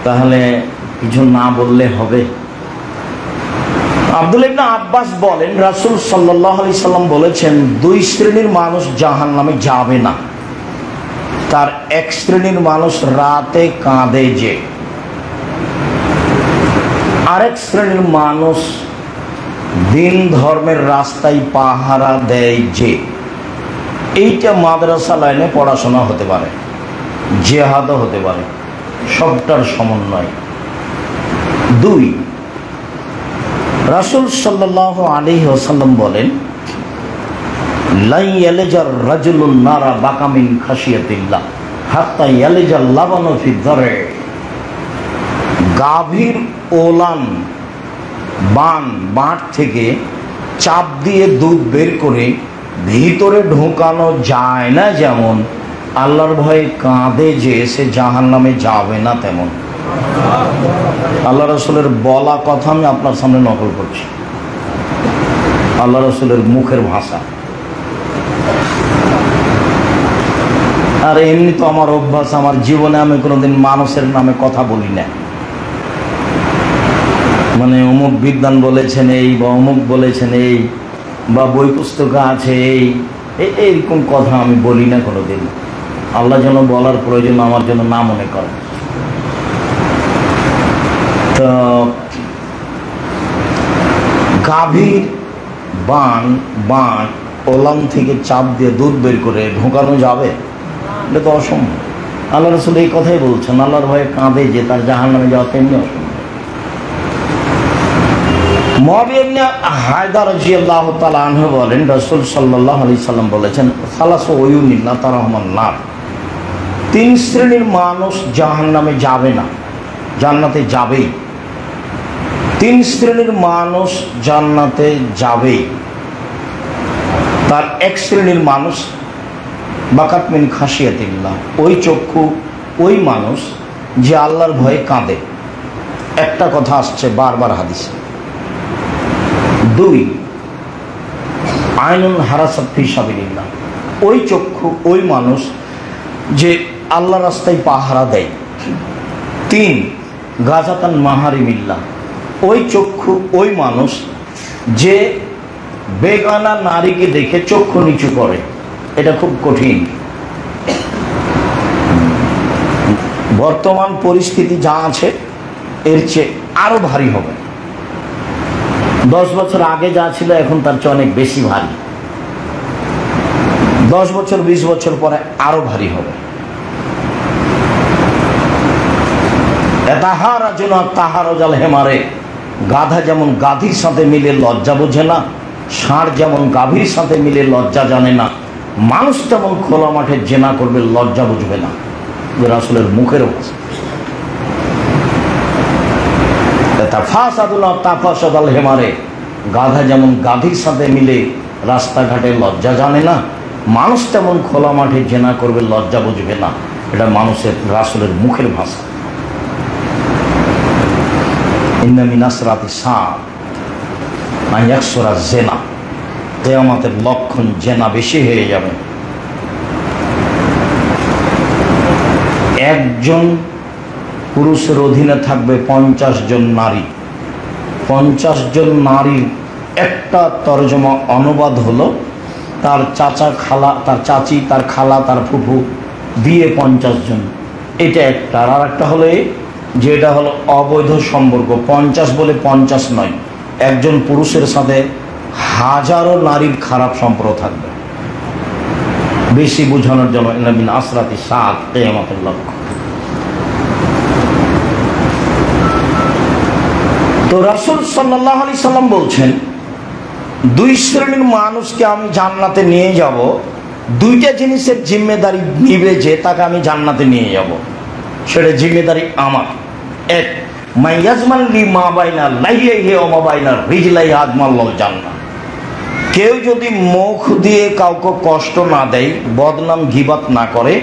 তাহলে কিছু না বললে হবে? আব্দুল্লাহ ইবনে আব্বাস বলেন, রাসূল সাল্লাল্লাহু আলাইহি সাল্লাম বলেছেন, 2 শ্রেণীর মানুষ জাহান্নামে যাবে না। তার 1 শ্রেণীর মানুষ রাতে কাঁদে যে, আরেক শ্রেণীর মানুষ দিন ধর্মের রাস্তায় পাহারা দেয় যে। এইটা মাদ্রাসা লাইনে পড়াশোনা হতে পারে, জিহাদও হতে পারে, সবটার সমন্বয়। 2, রাসূল সাল্লাল্লাহু আলাইহি ওয়াসাল্লাম বলেন, লা ইয়ালিজার রাজুলুন নারা বাকা মিন খাশিয়াতিল্লাহ হাত্তা ইয়ালিজাল লাবানু ফি দারে। গাভীর ওলান বাঁট থেকে চাপ দিয়ে দুধ বের করে ভিতরে ঢোকানো যায় না, যেমন আল্লাহর ভয়ে কাঁদে যে সে জাহান্নামে যাবে না, তেমন। আল্লাহ রাসূলের বলা কথা আমি আপনার সামনে নকল করছি, আল্লাহ রাসূলের মুখের ভাষা। আর এমনি তো আমার অভ্যাস, আমার জীবনে আমি কোনোদিন মানুষের নামে কথা বলি না। মানে অমুক বিদ্বান বলেছেন এই, বা অমুক বলেছেন এই, বা বই পুস্তক আছে এইরকম কথা আমি বলি না কোনোদিন। আল্লাহ যেন বলার প্রয়োজন আমার জন্য না মনে করেন। গাভীর বাঁক ওলান থেকে চাপ দিয়ে দুধ বের করে ঢোকানো যাবে? এটা তো অসম্ভব। আল্লাহ রাসূল এই কথাই বলছেন, আল্লাহর ভয়ে কাঁদে যে তার জাহান্নামে যাওয়া তেমনি অসম্ভব। মুআবিয়া ইবনে হায়দার রাদিয়াল্লাহু তাআলা আনহু বলেন, রাসূল সাল্লাল্লাহু আলাইহি সাল্লাম বলেছেন, সালাসু ওয়ুনিন লা তারাহুমান নার, 3 শ্রেণীর মানুষ জাহান্নামে যাবে না, জান্নাতে যাবেই। 3 শ্রেণীর মানুষ জান্নাতে যাবেই। তার 1 শ্রেণীর মানুষ বাকাত মিন খাশিয়াতিল্লাহ, ওই চক্ষু ওই মানুষ যে আল্লাহর ভয়ে কাঁদে। একটা কথা আসছে বারবার হাদিসে। 2 আইনুন হারাসাত ফি সাবিলিল্লাহ, ওই চক্ষু ওই মানুষ যে আল্লাহ রাস্তায় পাহারা দেয়। 3 গাজাতান মাহারিমিল্লাহ, ওই চক্ষু ওই মানুষ যে বেগানা নারীকে দেখে চক্ষু নিচু করে। এটা খুব কঠিন। বর্তমান পরিস্থিতি যা আছে এর চেয়ে আরো ভারী হবে। 10 বছর আগে যা ছিল এখন তার চেয়ে অনেক বেশি ভারী। 10 বছর 20 বছর পরে আরো ভারী হবে। হেমারে, গাধা যেমন গাধীর সাথে মিলে লজ্জা বোঝে না, ষাঁড় যেমন গাভীর সাথে মিলে লজ্জা জানে না, মানুষ তেমন খোলা মাঠে জেনা করবে লজ্জা বুঝবে না। রাসূলের মুখের অবস্থা। হেমারে, গাধা যেমন গাধীর সাথে মিলে রাস্তাঘাটে লজ্জা জানে না, মানুষ তেমন খোলা মাঠে জেনা করবে লজ্জা বুঝবে না। এটা মানুষের রাসূলের মুখের ভাষা। ইন্না মিন আসরাতি সাআত আন ইয়াকসুরা জিনা, কিয়ামতের লক্ষণ জেনা বেশি হয়ে যাবে। একজন পুরুষের অধীনে থাকবে 50 জন নারী। 50 জন নারীর একটা তরজমা অনুবাদ হলো তার চাচা খালা, তার চাচি, তার খালা, তার ফুফু দিয়ে 50 জন। এটা একটা। আর একটা হলো যেটা হলো অবৈধ সম্পর্ক। 50 বলে 50 নয়, একজন পুরুষের সাথে হাজারো নারীর খারাপ সম্পর্ক থাকবে। বেশি বোঝানোর জন্য ইন্না মিন আসরাতি সাআত, কিয়ামতের লক্ষণ। তো রাসূল সাল্লাল্লাহু আলাইহি সাল্লাম বলছেন, 2 শ্রেণীর মানুষকে আমি জান্নাতে নিয়ে যাব। 2টা জিনিসের জিম্মেদারি নিবে যে তাকে আমি জান্নাতে নিয়ে যাব, সেটা জিম্মেদারি আমার। 1 মাইয়াজমান লি মা বাইনা লাইহি ওয়া মা বাইনা রিজলাই আদমাল্লাল জান্নাহ, কেউ যদি মুখ দিয়ে কাউকে কষ্ট না দেয়, বদনাম গীবাত না করে,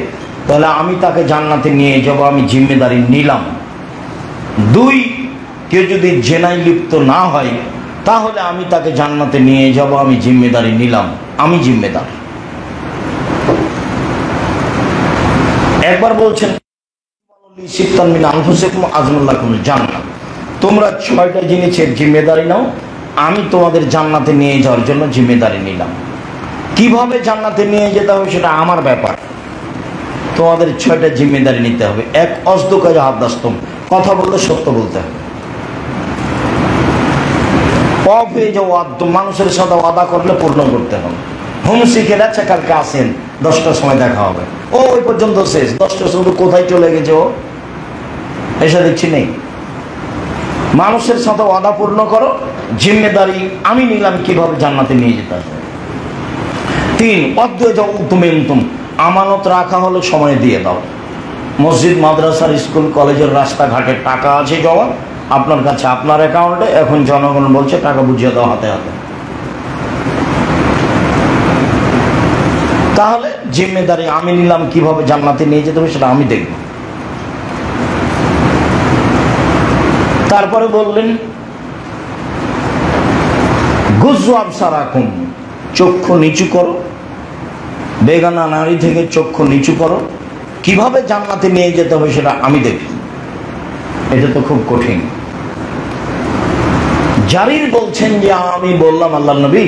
তাহলে আমি তাকে জান্নাতে নিয়ে যাব, আমি জিম্মেদারি নিলাম। 2 কেউ যদি জেনায় লিপ্ত না হয়, তাহলে আমি তাকে জান্নাতে নিয়ে যাব, আমি জিম্মেদারি নিলাম, আমি জিম্মেদার। একবার বলছেন, তোমরা 6টা জিনিসের জিম্মেদারি নাও, আমি তোমাদের জান্নাতে নিয়ে যাওয়ার জন্য জিম্মেদারি নিলাম। কিভাবে জান্নাতে নিয়ে যেতে হবে সেটা আমার ব্যাপার, তোমাদের 6টা জিম্মেদারি নিতে হবে। 1 অসদুকা হাদাসতুম, কথা বলতে সত্য বলতে হবে। মানুষের সাথে ওয়াদা করলে পূর্ণ করতে হবে। হোম শিখে যাচ্ছে, কালকে আসেন 10টার সময় দেখা হবে, ওই পর্যন্ত শেষ। 10টার সময় কোথায় চলে গেছে ও, এসে দেখছি নেই। মানুষের সাথে ওয়াদা পূর্ণ করো, জিম্মেদারি আমি নিলাম কিভাবে জান্নাতে নিয়ে যেতে হবে। 3 অদ্বৈতুম, আমানত রাখা হলে সময় দিয়ে দাও। মসজিদ, মাদ্রাসার, স্কুল, কলেজের রাস্তাঘাটে টাকা আছে জমা আপনার কাছে, আপনার অ্যাকাউন্টে, এখন জনগণ বলছে টাকা বুঝিয়ে দাও হাতে হাতে। তাহলে জিম্মেদারি আমি নিলাম, কিভাবে জান্নাতে নিয়ে যেতে হবে সেটা আমি দেখব। তারপরে বললেন গুযু আবসারাকুম, চক্ষু নিচু করো, বেগানা নারী থেকে চক্ষু নিচু করো। কিভাবে জান্নাতে নিয়ে যেতে হবে সেটা আমি দেখব। এটা তো খুব কঠিন। জারির বলছেন যে আমি বললাম, আল্লাহ নবী,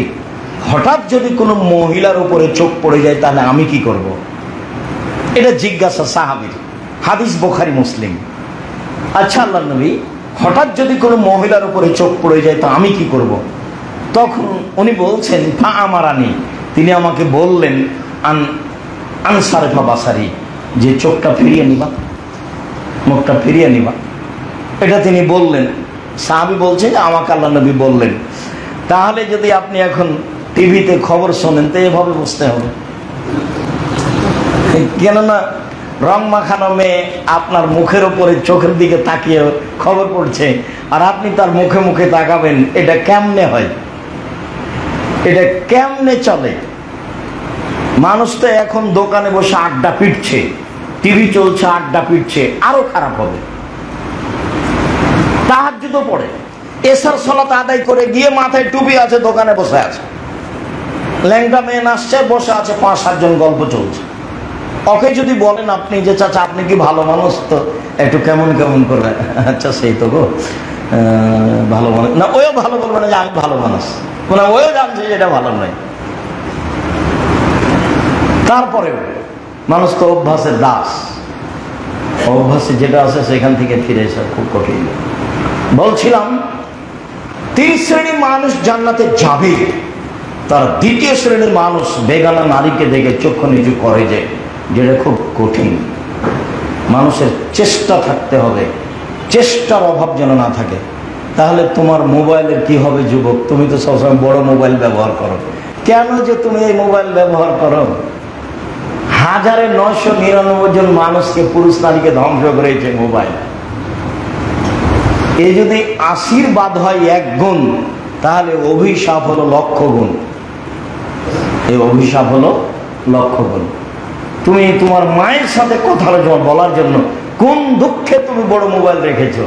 হঠাৎ যদি কোনো মহিলার উপরে চোখ পড়ে যায় তাহলে আমি কি করব? এটা জিজ্ঞাসা সাহাবীর, হাদিস বুখারী মুসলিম। আচ্ছা আল্লাহ নবী, হঠাৎ যদি কোনো মহিলার উপরে চোখ পড়ে যায় তা আমি কি করব? তখন উনি বলছেন ফা আমারানি, তিনি আমাকে বললেন আনসারেফা বাসারি, যে চোখটা ফিরিয়ে নিবা, মুখটা ফিরিয়ে নিবা, এটা তিনি বললেন। সাহাবী বলছে যে আমাকে আল্লাহ নবী বললেন। তাহলে যদি আপনি এখন টিভিতে খবর শোনেন তো এভাবে বুঝতে হবে, কেননা রং মাখানো মেয়ে আপনার মুখের উপরে চোখের দিকে তাকিয়ে খবর পড়ছে, আর আপনি তার মুখে মুখে তাকাবেন, এটা কেমনে হয়? এটা কেমনে চলে? মানুষ তো এখন দোকানে বসে আড্ডা পিটছে, টিভি চলছে, আড্ডা পিটছে, আরো খারাপ হবে। তাহাজ্জুদও পড়ে, এশার সালাত আদায় করে গিয়ে মাথায় টুপি আছে, দোকানে বসে আছে, ল্যাংটা মেয়ে নাচছে, বসে আছে, 5-7 জন গল্প চলছে। ওকে যদি বলেন আপনি যে চাচা আপনি কি ভালো মানুষ, তো একটু কেমন কেমন করে, আচ্ছা সেই তো গো ভালো মানুষ না, ওও ভালো বলবে না যে আমি ভালো মানুষ, মানে ওও জানছে যে এটা ভালো নয়। তারপরে মানুষ তো অভ্যাসের দাস, অভ্যাসে যেটা আছে সেখান থেকে ফিরে আসা খুব কঠিন। বলছিলাম 3 শ্রেণীর মানুষ জান্নাতে যাবে। তার দ্বিতীয় শ্রেণীর মানুষ বেগানা নারীকে দেখে চক্ষু নিচু করে, যেটা খুব কঠিন। মানুষের চেষ্টা থাকতে হবে, চেষ্টার অভাব যেন না থাকে। তাহলে তোমার মোবাইলের কি হবে যুবক? তুমি তো সবসময় বড় মোবাইল ব্যবহার করো, কেন যে তুমি এই মোবাইল ব্যবহার করো? 1999 জন মানুষকে, পুরুষ নারীকে ধ্বংস করেছে মোবাইল। এই যদি আশীর্বাদ হয় 1 গুণ, তাহলে অভিশাপ হলো 1,00,000 গুণ। এই অভিশাপ হলো 1,00,000 গুণ। তুমি তোমার মায়ের সাথে কথা বলার জন্য কোন দুঃখে তুমি বড় মোবাইল রেখেছো?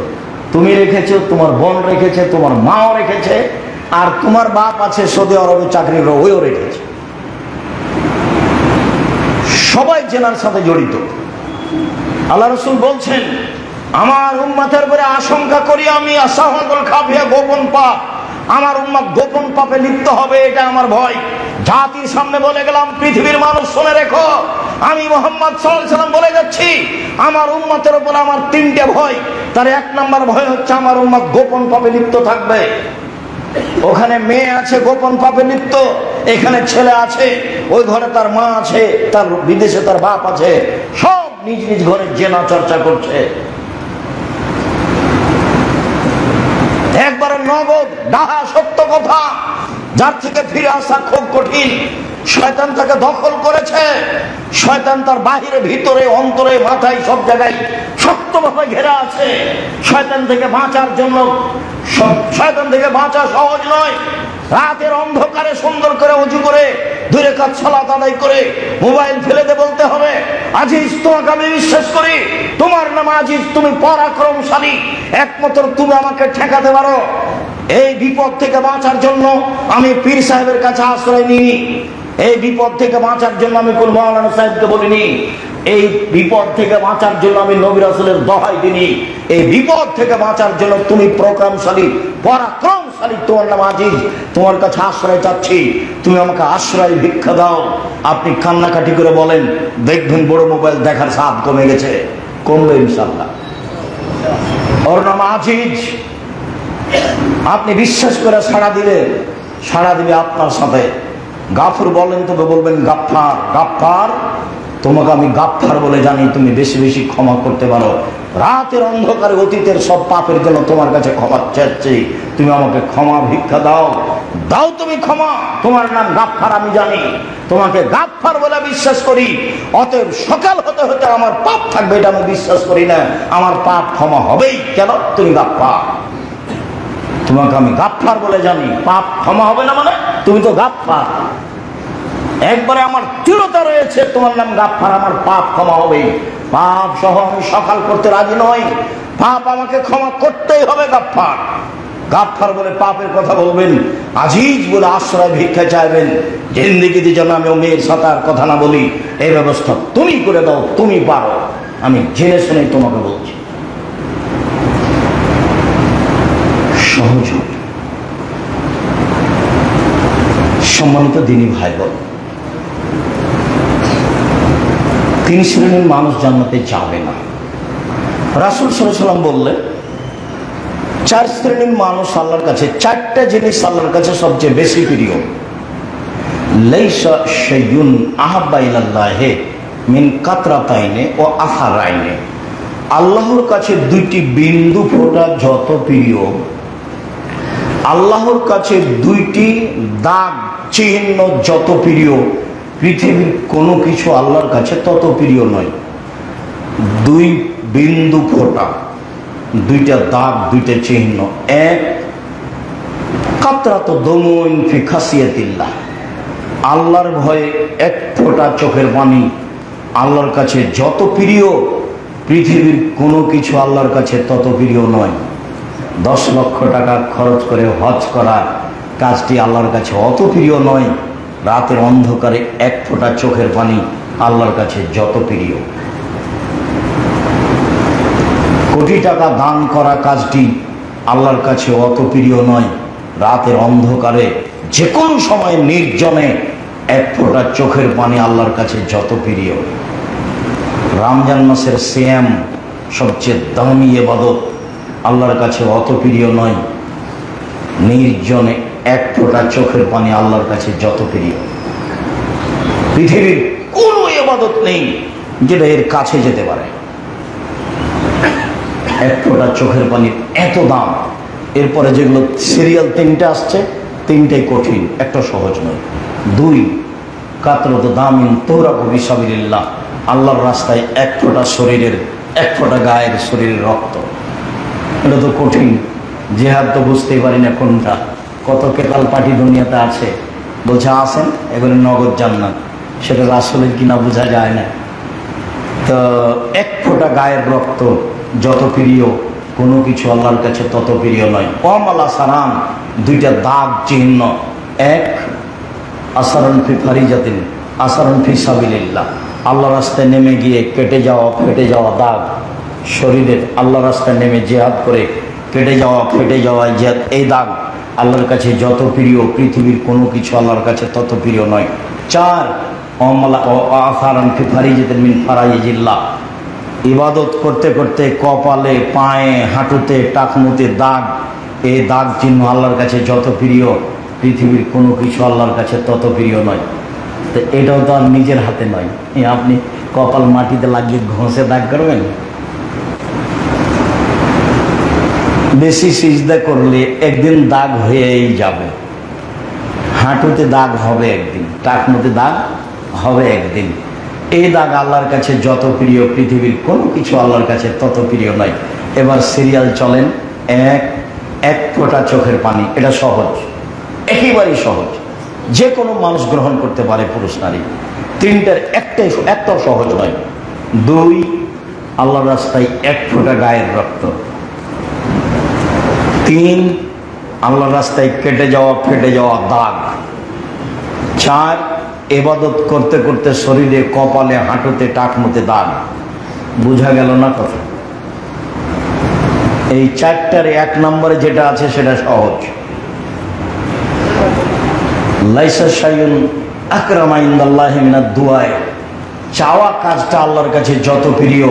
তুমি রেখেছো, তোমার বোন রেখেছে, তোমার মাও রেখেছে, আর তোমার বাপ আছে সৌদি আরবে চাকরি করে, ওইও রেখেছে। সবাই জেনার সাথে জড়িত। আল্লাহ রাসূল বলছেন, আমার উম্মতের উপরে আশঙ্কা করি আমি আসাহুল খাফিয়া, গোপন পাপ। আমার উম্মত গোপন পাপে লিপ্ত হবে, এটা আমার ভয়। জাতির সামনে বলে গেলাম, পৃথিবীর মানুষ শুনে রেখো, আমি মুহাম্মদ সাল্লাল্লাহু আলাইহি ওয়াসাল্লাম বলে যাচ্ছি, আমার উম্মতের উপর আমার 3টে ভয়। তার 1 নম্বর ভয় হচ্ছে আমার উম্মত গোপন পাপে লিপ্ত থাকবে। ওখানে মেয়ে আছে গোপন পাপে লিপ্ত, এখানে ছেলে আছে, ওই ঘরে তার মা আছে, তার বিদেশে তার বাপ আছে, সব নিজ নিজ ঘরে জেনা চর্চা করছে। একবারে নগদ ডাহা সত্য কথা, যার থেকে ফিরে আসা খুব কঠিন। শয়তান তাকে দখল করেছে, শয়তান তার বাহিরে, ভিতরে, অন্তরে, মাথায়, সব জায়গায় শক্তভাবে ঘেরা আছে। শয়তান থেকে বাঁচার জন্য, শয়তান থেকে বাঁচা সহজ নয়। রাতের অন্ধকারে সুন্দর করে ওযু করে 2 রাকাত সালাত আদায় করে মোবাইল ফেলে দে বলতে হবে, আজিজ তোমাকে আমি বিশ্বাস করি, তোমার নাম আজিজ, তুমি পরাক্রমশালী, একমাত্র তুমি আমাকে ঠেকাতে পারো। এই বিপদ থেকে বাঁচার জন্য আমি পীর সাহেবের কাছে আশ্রয় নিইনি, এই বিপদ থেকে বাঁচার জন্য আমি কোন মাওলানা সাহেবকে বলিনি, এই বিপদ থেকে বাঁচার জন্য আমি নবী রাসূলের দোহাই দিইনি। এই বিপদ থেকে বাঁচার জন্য তুমি প্রকামশালী, পরাক্রমশালী, তোমার নাম আজিজ, তোমার কাছে আশ্রয় চাচ্ছি, তুমি আমাকে আশ্রয় ভিক্ষা দাও। আপনি কান্নাকাটি করে বলেন, দেখবেন বড় মোবাইল দেখার স্বাদ কমে গেছে, কমবে ইনশাআল্লাহ। ওর নাম আজিজ। আপনি বিশ্বাস করে সাড়া দিলে, সাড়া দিবে আপনার সাথে। গাফুর বলেন, তবে বলবেন গাফফার। গাফফার, তোমাকে আমি গাফফার বলে জানি, তুমি বেশি বেশি ক্ষমা করতে পারো। রাতের অন্ধকারে অতীতের সব পাপের জন্য তোমার কাছে ক্ষমা চাচ্ছি, তুমি আমাকে ক্ষমা ভিক্ষা দাও। দাও তুমি ক্ষমা, তোমার নাম গাফফার, আমি জানি তোমাকে গাফফার বলে বিশ্বাস করি। অতএব সকাল হতে হতে আমার পাপ থাকবে এটা আমি বিশ্বাস করি না, আমার পাপ ক্ষমা হবেই। কেন? তুমি গাফফার, তোমাকে আমি গাফফার বলে জানি। পাপ ক্ষমা হবে না মানে? তুমি তো গাফফার। একবারে আমার দৃঢ়তা রয়েছে, তোমার নাম গাফফার, আমার পাপ ক্ষমা হবেই। পাপ সহ আমি সকাল করতে রাজি নই, পাপ আমাকে ক্ষমা করতেই হবে। গাফফার, গাফফার বলে পাপের কথা বলবেন, আজিজ বলে আশ্রয় ভিক্ষা চাইবেন। জিন্দেগিতে যেন আমি ও মেয়ের সাথে আর কথা না বলি, এই ব্যবস্থা তুমি করে দাও, তুমি পারো। আমি জেনে শুনে তোমাকে বলছি, সহজ। সম্মানিত দিনী ভাই বোন, 3 শ্রেণীর মানুষ জান্নাতে যাবে না। রাসূল সাল্লাল্লাহু আলাইহি ওয়াসাল্লাম বললেন, চার শ্রেণীর মানুষ আল্লাহর কাছে, চারটা জিনিস আল্লাহর কাছে সবচেয়ে বেশি প্রিয়। লাইসা শাইউন আহাব্বা ইলাল্লাহি মিন কাতরাতাইনে ও আসারাইনে। আল্লাহর কাছে দুইটি বিন্দু ফোঁটা যত প্রিয়, আল্লাহর কাছে দুইটি দাগ চিহ্ন যত প্রিয়, পৃথিবীর কোনো কিছু আল্লাহর কাছে তত প্রিয় নয়। দুই বিন্দু ফোঁটা, দুইটা দাগ, দুইটা চিহ্ন। এক, কাতরাতু দুমুইন ফি খাসিয়াতিল্লাহ, আল্লাহর ভয়ে এক ফোঁটা চোখের পানি আল্লাহর কাছে যত প্রিয়, পৃথিবীর কোনো কিছু আল্লাহর কাছে তত প্রিয় নয়। 10 লক্ষ টাকা খরচ করে হজ করার কাজটি আল্লাহর কাছে অত প্রিয় নয়, রাতের অন্ধকারে এক ফোঁটা চোখের পানি আল্লাহর কাছে যত প্রিয়। কোটি টাকা দান করা কাজটি আল্লাহর কাছে অত প্রিয় নয়, রাতের অন্ধকারে যে কোনো সময় নির্জনে এক ফোঁটা চোখের পানি আল্লাহর কাছে যত প্রিয়। রমজান মাসের সিয়াম সবচেয়ে দামি ইবাদত, আল্লাহর কাছে অত প্রিয় নয়, নির্জনে এক ফোঁটা চোখের পানি আল্লাহর কাছে যত প্রিয়। পৃথিবীর কোনো ইবাদত নেই যেটা এর কাছে যেতে পারে। এক ফোঁটা চোখের পানির এত দাম। এরপরে যেগুলো সিরিয়াল 3টে আসছে, 3টেই কঠিন, একটা সহজ নয়। 2, কাতরাতু দামিন তুহরাকু বিসাবিলিল্লাহ, আল্লাহর রাস্তায় এক ফোঁটা শরীরের, এক ফোঁটা গায়ের শরীরের রক্ত, এটা তো কঠিন। জিহাদ তো বুঝতেই পারি না কোনটা। কত কেকাল পার্টি দুনিয়াতে আছে, বলছে আসেন এবারে নগদ জান্নাত, সেটা রাসূলের কিনা বোঝা যায় না। তো এক ফোঁটা গায়ের রক্ত যত প্রিয়, কোনো কিছু আল্লাহর কাছে তত প্রিয় নয়। ওয়ামালা সারান, দুইটা দাগ চিহ্ন। এক, আসারুন ফি ফারিজাতিন আসারুন ফি সাবিলিল্লাহ, আল্লাহ রাস্তায় নেমে গিয়ে কেটে যাওয়া, ফেটে যাওয়া দাগ শরীরের, আল্লাহ রাস্তায় নেমে জিহাদ করে কেটে যাওয়া, ফেটে যাওয়া জিহাদ, এই দাগ আল্লাহর কাছে যত প্রিয়, পৃথিবীর কোনো কিছু আল্লাহর কাছে তত প্রিয় নয়। 4, আসারুন ফি ফারিজাতিন মিন ফারাইজিল্লাহ, ইবাদত করতে করতে কপালে, পায়ে, হাঁটুতে, টাকনুতে দাগ, এই দাগ চিহ্ন আল্লাহর কাছে যত প্রিয়, পৃথিবীর কোনো কিছু আল্লাহর কাছে তত প্রিয় নয়। তো এটাও তো আর নিজের হাতে নয়, আপনি কপাল মাটিতে লাগিয়ে ঘষে দাগ করবেন? বেশি সিজদা করলে একদিন দাগ হয়েই যাবে। হাঁটুতে দাগ হবে একদিন, টাকনুতে দাগ হবে একদিন। এই দাগ আল্লাহর কাছে যত প্রিয়, পৃথিবীর কোনো কিছু আল্লাহর কাছে তত প্রিয় নয়। এবার সিরিয়াল চলেন। এক ফোঁটা চোখের পানি, এটা সহজ, একেবারেই সহজ, যে কোনো মানুষ গ্রহণ করতে পারে, পুরুষ নারী। 3টার একটাও সহজ নয়। 2, আল্লাহর রাস্তায় এক ফোঁটা গায়ের রক্ত। 3, আল্লাহর রাস্তায় কেটে যাওয়া, ফেটে যাওয়া দাগ। 4, ইবাদত করতে করতে শরীরে, কপালে, হাঁটুতে, টাকনুতে দাগ। বোঝা গেল না কথা? এই 4টার 1 নম্বরে যেটা আছে সেটা সহজ। লাইসা শাইউন আকরামা ইনদাল্লাহি মিনাদ দুআ, চাওয়া কাজটা আল্লাহর কাছে যত প্রিয়,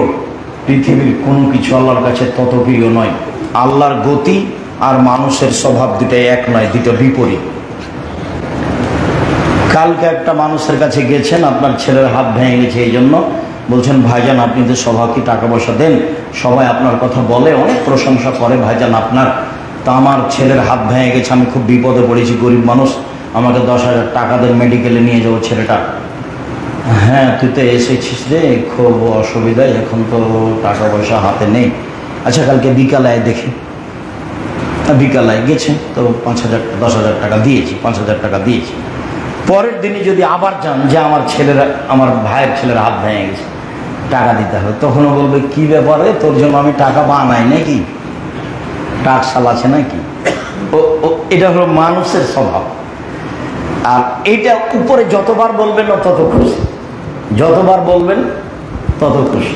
পৃথিবীর কোনো কিছু আল্লাহর কাছে তত প্রিয় নয়। আল্লাহর গতি আর মানুষের স্বভাব দুটাই এক নয়, দুটো বিপরীত। কালকে একটা মানুষের কাছে গেছেন, আপনার ছেলের হাত ভেঙে গেছে, এই জন্য বলছেন ভাইজান আপনি তো সবাইকে টাকা পয়সা দেন, সবাই আপনার কথা বলে, অনেক প্রশংসা করে ভাইজান আপনার, তা আমার ছেলের হাত ভেঙে গেছে, আমি খুব বিপদে পড়েছি, গরিব মানুষ, আমাকে 10,000 টাকা দেন, মেডিকেলে নিয়ে যাবো ছেলেটা। হ্যাঁ তুই তো এসেছিস রে, খুব অসুবিধায়, এখন তো টাকা পয়সা হাতে নেই। আচ্ছা কালকে বিকালে দেখি। বিকালে গেছে, তো 10,000 টাকা দিয়েছি, 5,000 টাকা দিয়েছি। পরের দিনই যদি আবার যান যে আমার ভাইয়ের ছেলের হাত ভেঙে গেছে, টাকা দিতে হবে, তখনও বলবে কি ব্যাপারে, তোর জন্য আমি টাকা বানাই নাকি, টাকশাল আছে নাকি? এটা হলো মানুষের স্বভাব। আর এটা উপরে যতবার বলবেন তত খুশি, যতবার বলবেন তত খুশি।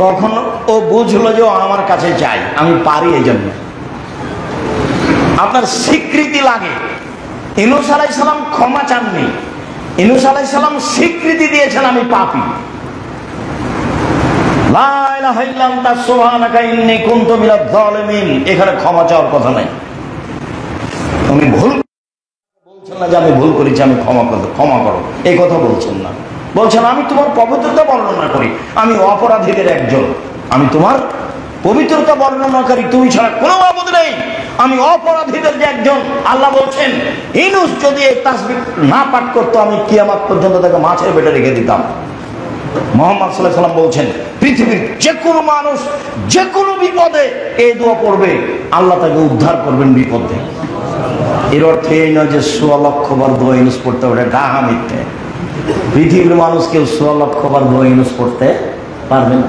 তখন ও বুঝলো যে আমার কাছে চাই, আমি পারি, এই জন্য আপনার স্বীকৃতি লাগে। ইউনূস আলাইহিস সালাম ক্ষমা চাননি, ইউনূস আলাইহিস সালাম স্বীকৃতি দিয়েছেন আমি পাপী। লা ইলাহা ইল্লা আনতা সুবহানাকা ইন্নী কুনতু মিনাজ জালিমিন। এখানে ক্ষমা চাওয়ার কথা নাই। তুমি ভুল বলছেন না যে আমি ভুল করেছি, আমি ক্ষমা করো, এই কথা বলছেন না। বলছেন আমি তোমার পবিত্রতা বর্ণনা করি, আমি অপরাধীদের একজন, আমি তোমার পবিত্রতা বর্ণনাকারী, তুমি ছাড়া কোনো মাবুদ নেই, আমি অপরাধীদের যে একজন। আল্লাহ বলছেন ইউনূস যদি এই তাসবিহ না পাঠ করতো, আমি কিয়ামত পর্যন্ত তাকে মাছের পেটে রেখে দিতাম। মুহাম্মদ সাল্লাল্লাহু আলাইহি ওয়াসাল্লাম বলছেন পৃথিবীর যে কোনো মানুষ যে কোনো বিপদে এই দোয়া পড়বে, আল্লাহ তাকে উদ্ধার করবেন বিপদে। এর অর্থ এই নয় যে ১৬ লক্ষবার দোয়া ইউনূস পড়তে হবে, ডাহা মিথ্যে। পৃথিবীর মানুষ কেউ ১৬ লক্ষবার দোয়া ইউনূস পড়তে পারবে না।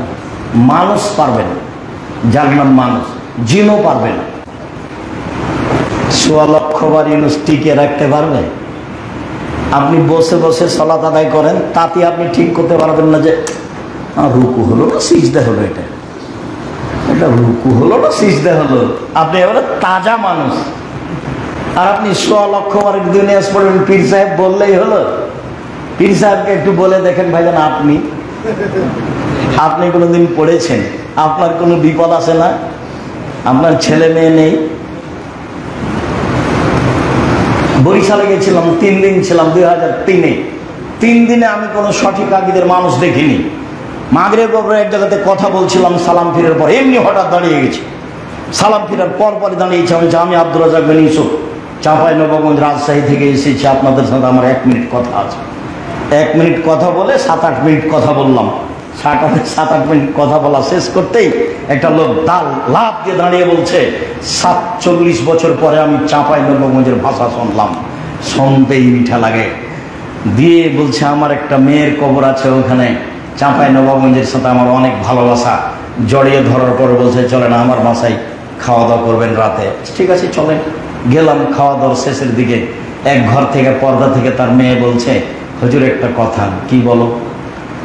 মানুষ পারবে না, যার নাম মানুষ। জিনও পারবে না। ১৬ লক্ষবার ইউনূস টিকে রাখতে পারবে? আপনি বসে বসে সালাত আদায় করেন, তাতে আপনি ঠিক করতে পারবেন না যে রুকু হলো না সিজদা হলো, এটা রুকু হলো না সিজদা হলো। আপনি এবারে তাজা মানুষ, আর আপনি ১৬ লক্ষবার দুনিয়া পড়বেন, পীর সাহেব বললেই হলো? পীর সাহেবকে একটু বলে দেখেন ভাইজান, আপনি কোনোদিন পড়েছেন? আপনার কোনো বিপদ আছে না? আপনার ছেলে মেয়ে নেই? বরিশালে গেছিলাম, 3 দিন ছিলাম 2003-এ। 3 দিনে আমি কোনো সঠিক আকিদের মানুষ দেখিনি। মাগরিব পরে এক জায়গাতে কথা বলছিলাম, সালাম ফিরার পর এমনি হঠাৎ দাঁড়িয়ে গেছি। সালাম ফিরার পরই দাঁড়িয়েছি। আমি আব্দুর রাজ্জাক বিন ইউসুফ, চাঁপাইনবাবগঞ্জ, রাজশাহী থেকে এসেছি, আপনাদের সাথে আমার 1 মিনিট কথা আছে। 1 মিনিট কথা বলে 7-8 মিনিট কথা বললাম। 7-8 মিনিট কথা বলা শেষ করতেই একটা লোক লাফ দিয়ে দাঁড়িয়ে বলছে, 47 বছর পরে আমি চাঁপাইনবাবগঞ্জের ভাষা শুনলাম, শুনতেই মিঠা লাগে। দিয়ে বলছে আমার একটা মেয়ের কবর আছে ওখানে, চাঁপাইনবাবগঞ্জের সাথে আমার অনেক ভালোবাসা। জড়িয়ে ধরার পর বলছে চলেন আমার বাসায় খাওয়া দাওয়া করবেন রাতে। ঠিক আছে চলেন। গেলাম। খাওয়া দাওয়ার শেষের দিকে এক ঘর থেকে, পর্দা থেকে তার মেয়ে বলছে, হুজুর একটা কথা। কি বলো?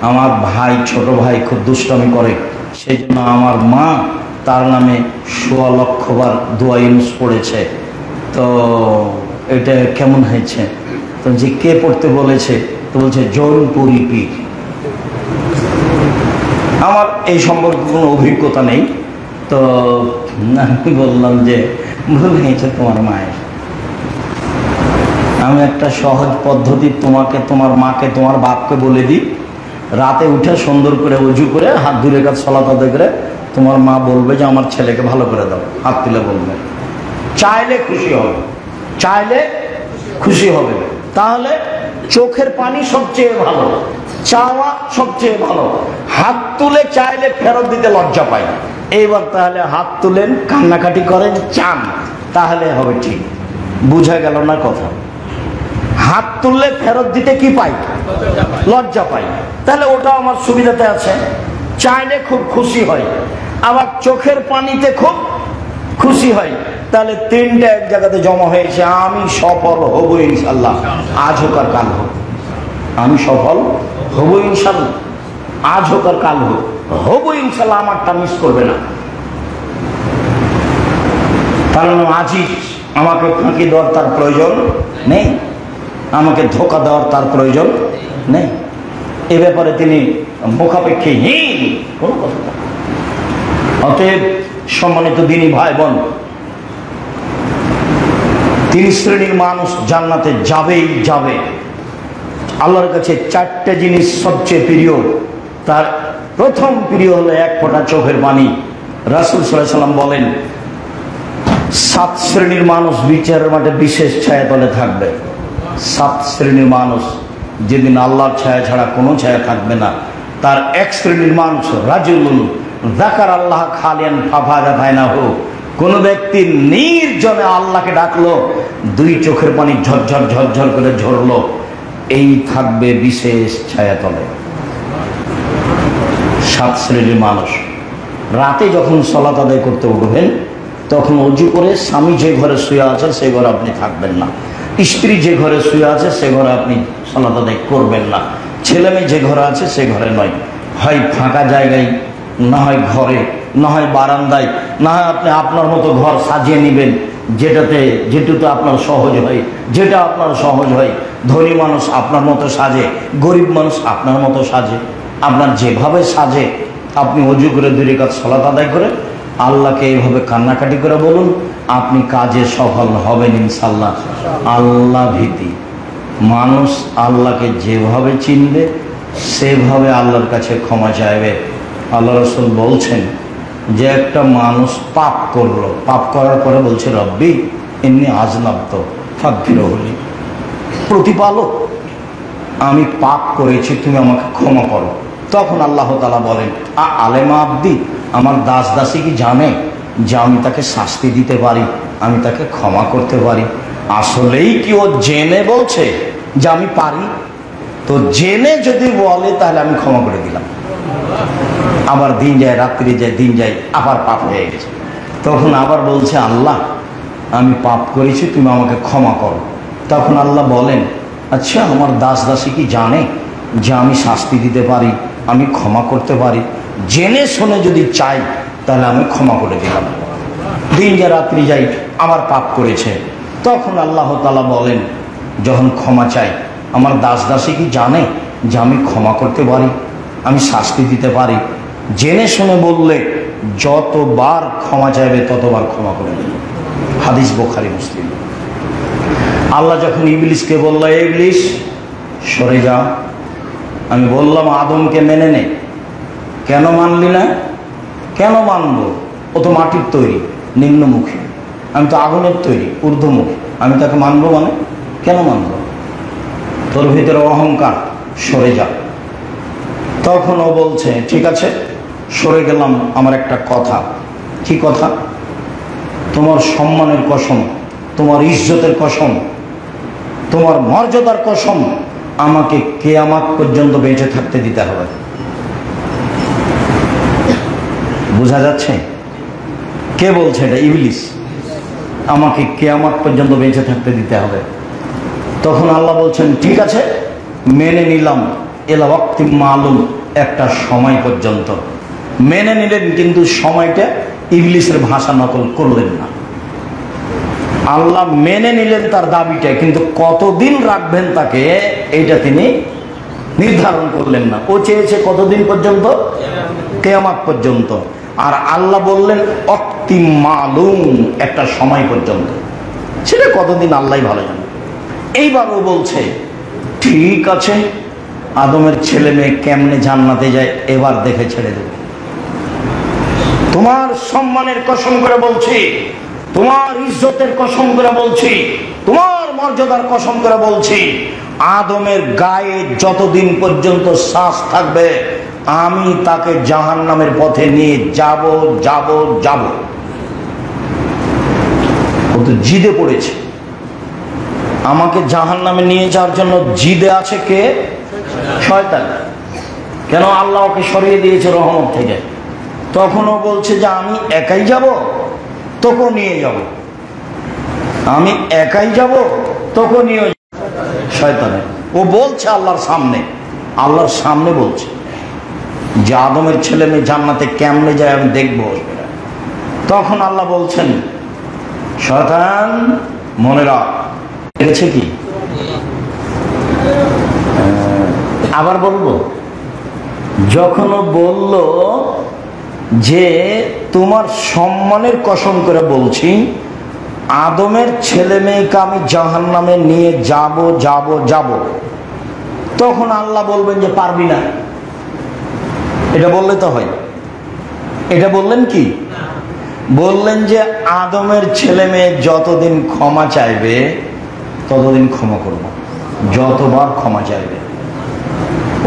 আমার ভাই, ছোট ভাই খুব দুষ্টামি করে, সেই জন্য আমার মা তার নামে ১৬ লক্ষবার দোয়া ইউনূস পড়েছে, তো এটা কেমন হয়েছে? তো যে কে পড়তে বলেছে? তো বলছে জৌনপুরি পীর। আমার এই সম্পর্কে কোনো অভিজ্ঞতা নেই, তো আমি বললাম যে ভুল হয়েছে তোমার মায়ের। আমি একটা সহজ পদ্ধতি তোমাকে, তোমার মাকে, তোমার বাপকে বলে দিই, রাতে উঠে সুন্দর করে উজু করে হাত 2 রাকাত সালাত আদায় করে তোমার মা বলবে যে আমার ছেলেকে ভালো করে দাও, হাত তুলে বলবে। চাইলে খুশি হবে, চাইলে খুশি হবে। তাহলে চোখের পানি সবচেয়ে ভালো, চাওয়া সবচেয়ে ভালো। হাত তুলে চাইলে ফেরত দিতে লজ্জা পাই। এইবার তাহলে হাত তুলেন, কান্নাকাটি করেন, চান, তাহলে হবে ঠিক। বুঝা গেল না কথা? হাত তুললে ফেরত দিতে কি পাই? লজ্জা পাই। তাহলে ওটা আমার সুবিধাতে আছে। চাইলে খুব খুশি হয়, আবার চোখের পানিতে খুব খুশি হয়। তাহলে 3টা এক জায়গাতে জমা হয়েছে। আমি সফল হব ইনশাল্লাহ, আজ হোক আর কাল হোক। আমি সফল হব ইনশাল্লাহ, আজ হোক আর কাল হোক, হব ইনশাল্লাহ। আমারটা মিস করবে না। কারণ আজই আমাকে ফাঁকি দেওয়ার তার প্রয়োজন নেই, আমাকে ধোঁকা দেওয়ার তার প্রয়োজন নেই। এ ব্যাপারে তিনি মুখাপেক্ষীহীন, কোনো কথা না। অতএব সম্মানিত দিনী ভাই বোন, 3 শ্রেণীর মানুষ জান্নাতে যাবেই যাবে। আল্লাহর কাছে 4টে জিনিস সবচেয়ে প্রিয়। তার প্রথম প্রিয় হলো 1 ফোঁটা চোখের পানি। রাসূল সাল্লাল্লাহু আলাইহি ওয়াসাল্লাম বলেন 7 শ্রেণীর মানুষ বিচারের মাঠে বিশেষ ছায়াতলে থাকবে। 7 শ্রেণীর মানুষ যেদিন আল্লাহর ছায়া ছাড়া কোনো ছায়া থাকবে না। তার 1 শ্রেণীর মানুষ রাজুলুন যাকার আল্লাহ খালিয়ান ফাফাজা বাইনাহু, কোন ব্যক্তি নির্জনে আল্লাহকে ডাকলো, 2 চোখের পানি ঝরঝর ঝরঝর করে ঝরলো, এই থাকবে বিশেষ ছায়াতলে। 7 শ্রেণীর মানুষ। রাতে যখন সালাত আদায় করতে উঠবেন, তখন ওযু করে স্বামী যে ঘরে শুয়ে আছে সেই ঘরে আপনি থাকবেন না, স্ত্রী যে ঘরে শুয়ে আছে সে ঘরে আপনি সালাত আদায় করবেন না, ছেলে মেয়ে যে ঘরে আছে সে ঘরে নয়। হয় ফাঁকা জায়গায়, না হয় ঘরে, না হয় বারান্দায়, না হয় আপনি আপনার মতো ঘর সাজিয়ে নেবেন, যেটুতে আপনার সহজ হয়, যেটা আপনার সহজ হয়। ধনী মানুষ আপনার মতো সাজে, গরিব মানুষ আপনার মতো সাজে, আপনার যেভাবে সাজে আপনি অজু করে 2 রাকাত সালাত আদায় করে আল্লাহকে এইভাবে কান্নাকাটি করে বলুন, আপনি কাজে সফল হবেন ইনশাআল্লাহ। আল্লাহ ভীতি, মানুষ আল্লাহকে যেভাবে চিনবে সেভাবে আল্লাহর কাছে ক্ষমা চাইবে। আল্লাহ রাসূল বলছেন যে একটা মানুষ পাপ করলো, পাপ করার পরে বলছে রব্বি ইন্নী আযনাবতু ফাগফিরলি, প্রতিপালক আমি পাপ করেছি, তুমি আমাকে ক্ষমা করো। তখন আল্লাহ তাআলা বলেন আলেমা আব্দি, আমার দাস দাসী কি জানে যে আমি তাকে শাস্তি দিতে পারি, আমি তাকে ক্ষমা করতে পারি? আসলেই কি ও জেনে বলছে যে আমি পারি? তো জেনে যদি বলে তাহলে আমি ক্ষমা করে দিলাম। আবার দিন যায়, রাত্রি যায়, দিন যায়, আবার পাপ হয়ে গেছে। তখন আবার বলছে আল্লাহ আমি পাপ করেছি, তুমি আমাকে ক্ষমা করো। তখন আল্লাহ বলেন আচ্ছা আমার দাস দাসী কি জানে যে আমি শাস্তি দিতে পারি, আমি ক্ষমা করতে পারি? জেনে শুনে যদি চাই তাহলে আমি ক্ষমা করে দিলাম। দিন যায়, রাত্রি যাই, আবার পাপ করেছে। তখন আল্লাহ তাআলা বলেন যখন ক্ষমা চাই, আমার দাস দাসী কি জানে যে আমি ক্ষমা করতে পারি, আমি শাস্তি দিতে পারি? জেনে শুনে বললে যতবার ক্ষমা চাইবে ততবার ক্ষমা করে দেব। হাদিস বুখারী মুসলিম। আল্লাহ যখন ইবলিসকে বলল ইবলিস সরে যা, আমি বললাম আদমকে মেনে নে, কেন মানলি না? কেন মানবো? ও তো মাটির তৈরি, নিম্নমুখী, আমি তো আগুনের তৈরি, ঊর্ধ্বমুখী, আমি তাকে মানবো মানে? কেন মানবো? তোর ভিতরে অহংকার, সরে যা। তখন ও বলছে ঠিক আছে সরে গেলাম, আমার একটা কথা। কি কথা? তোমার সম্মানের কসম, তোমার ইজ্জতের কসম, তোমার মর্যাদার কসম, আমাকে কিয়ামত পর্যন্ত বেঁচে থাকতে দিতে হবে। বোঝা যাচ্ছে কে বলছে? এটা ইবলিস। আমাকে কিয়ামত পর্যন্ত বেঁচে থাকতে দিতে হবে। তখন আল্লাহ বলছেন ঠিক আছে মেনে নিলাম, এলা ওয়াক্তি মালুম, একটা সময় পর্যন্ত মেনে নিলেন, কিন্তু সময়টা ইবলিসের ভাষা নকল করলেন না। আল্লাহ মেনে নিলেন তার দাবিটা, কিন্তু কতদিন রাখবেন তাকে এইটা তিনি নির্ধারণ করলেন না। ও চেয়েছে কতদিন পর্যন্ত? কিয়ামত পর্যন্ত। আর আল্লাহ বললেন ওয়াক্তি মালুম, একটা সময় পর্যন্ত। সেটা কতদিন আল্লাহই ভালো জানে। এইবার ও বলছে ঠিক আছে আদমের ছেলে মেয়ে কেমনে জান্নাতে যায় এবার দেখে ছেড়ে দেব। তোমার সম্মানের কসম করে বলছি, তোমার ইজ্জতের কসম করে বলছি, তোমার মর্যাদার কসম করে বলছি, আদমের গায়ে যতদিন পর্যন্ত শ্বাস থাকবে আমি তাকে জাহান্নামের পথে নিয়ে যাব যাব যাব। ও তো জিদে পড়েছে, আমাকে জাহান্নামে নিয়ে যাওয়ার জন্য জিদে আছে কে? শয়তান। কেন? আল্লাহ ওকে সরিয়ে দিয়েছে রহমত থেকে। তখনও বলছে যে আমি একাই যাব, তোকে নিয়ে যাব, আমি একাই যাব, তোকে নিয়ে যাব। শয়তানে ও বলছে আল্লাহর সামনে, আল্লাহর সামনে বলছে যে আদমের ছেলে মেয়ে জান্নাতে কেমনে যায় আমি দেখব। তখন আল্লাহ বলছেন শয়তান মনে রাখ, দেখেছে কি? আবার বলবো, যখন ও বলল যে তোমার সম্মানের কসম করে বলছি আদমের ছেলে মেয়েকে আমি জাহান্নামে নিয়ে যাব যাব যাব, তখন আল্লাহ বলবেন যে পারবি না। এটা বললে তো হয়? এটা বললেন কি? বললেন যে আদমের ছেলে মেয়ে যতদিন ক্ষমা চাইবে ততদিন ক্ষমা করব, যতবার ক্ষমা চাইবে।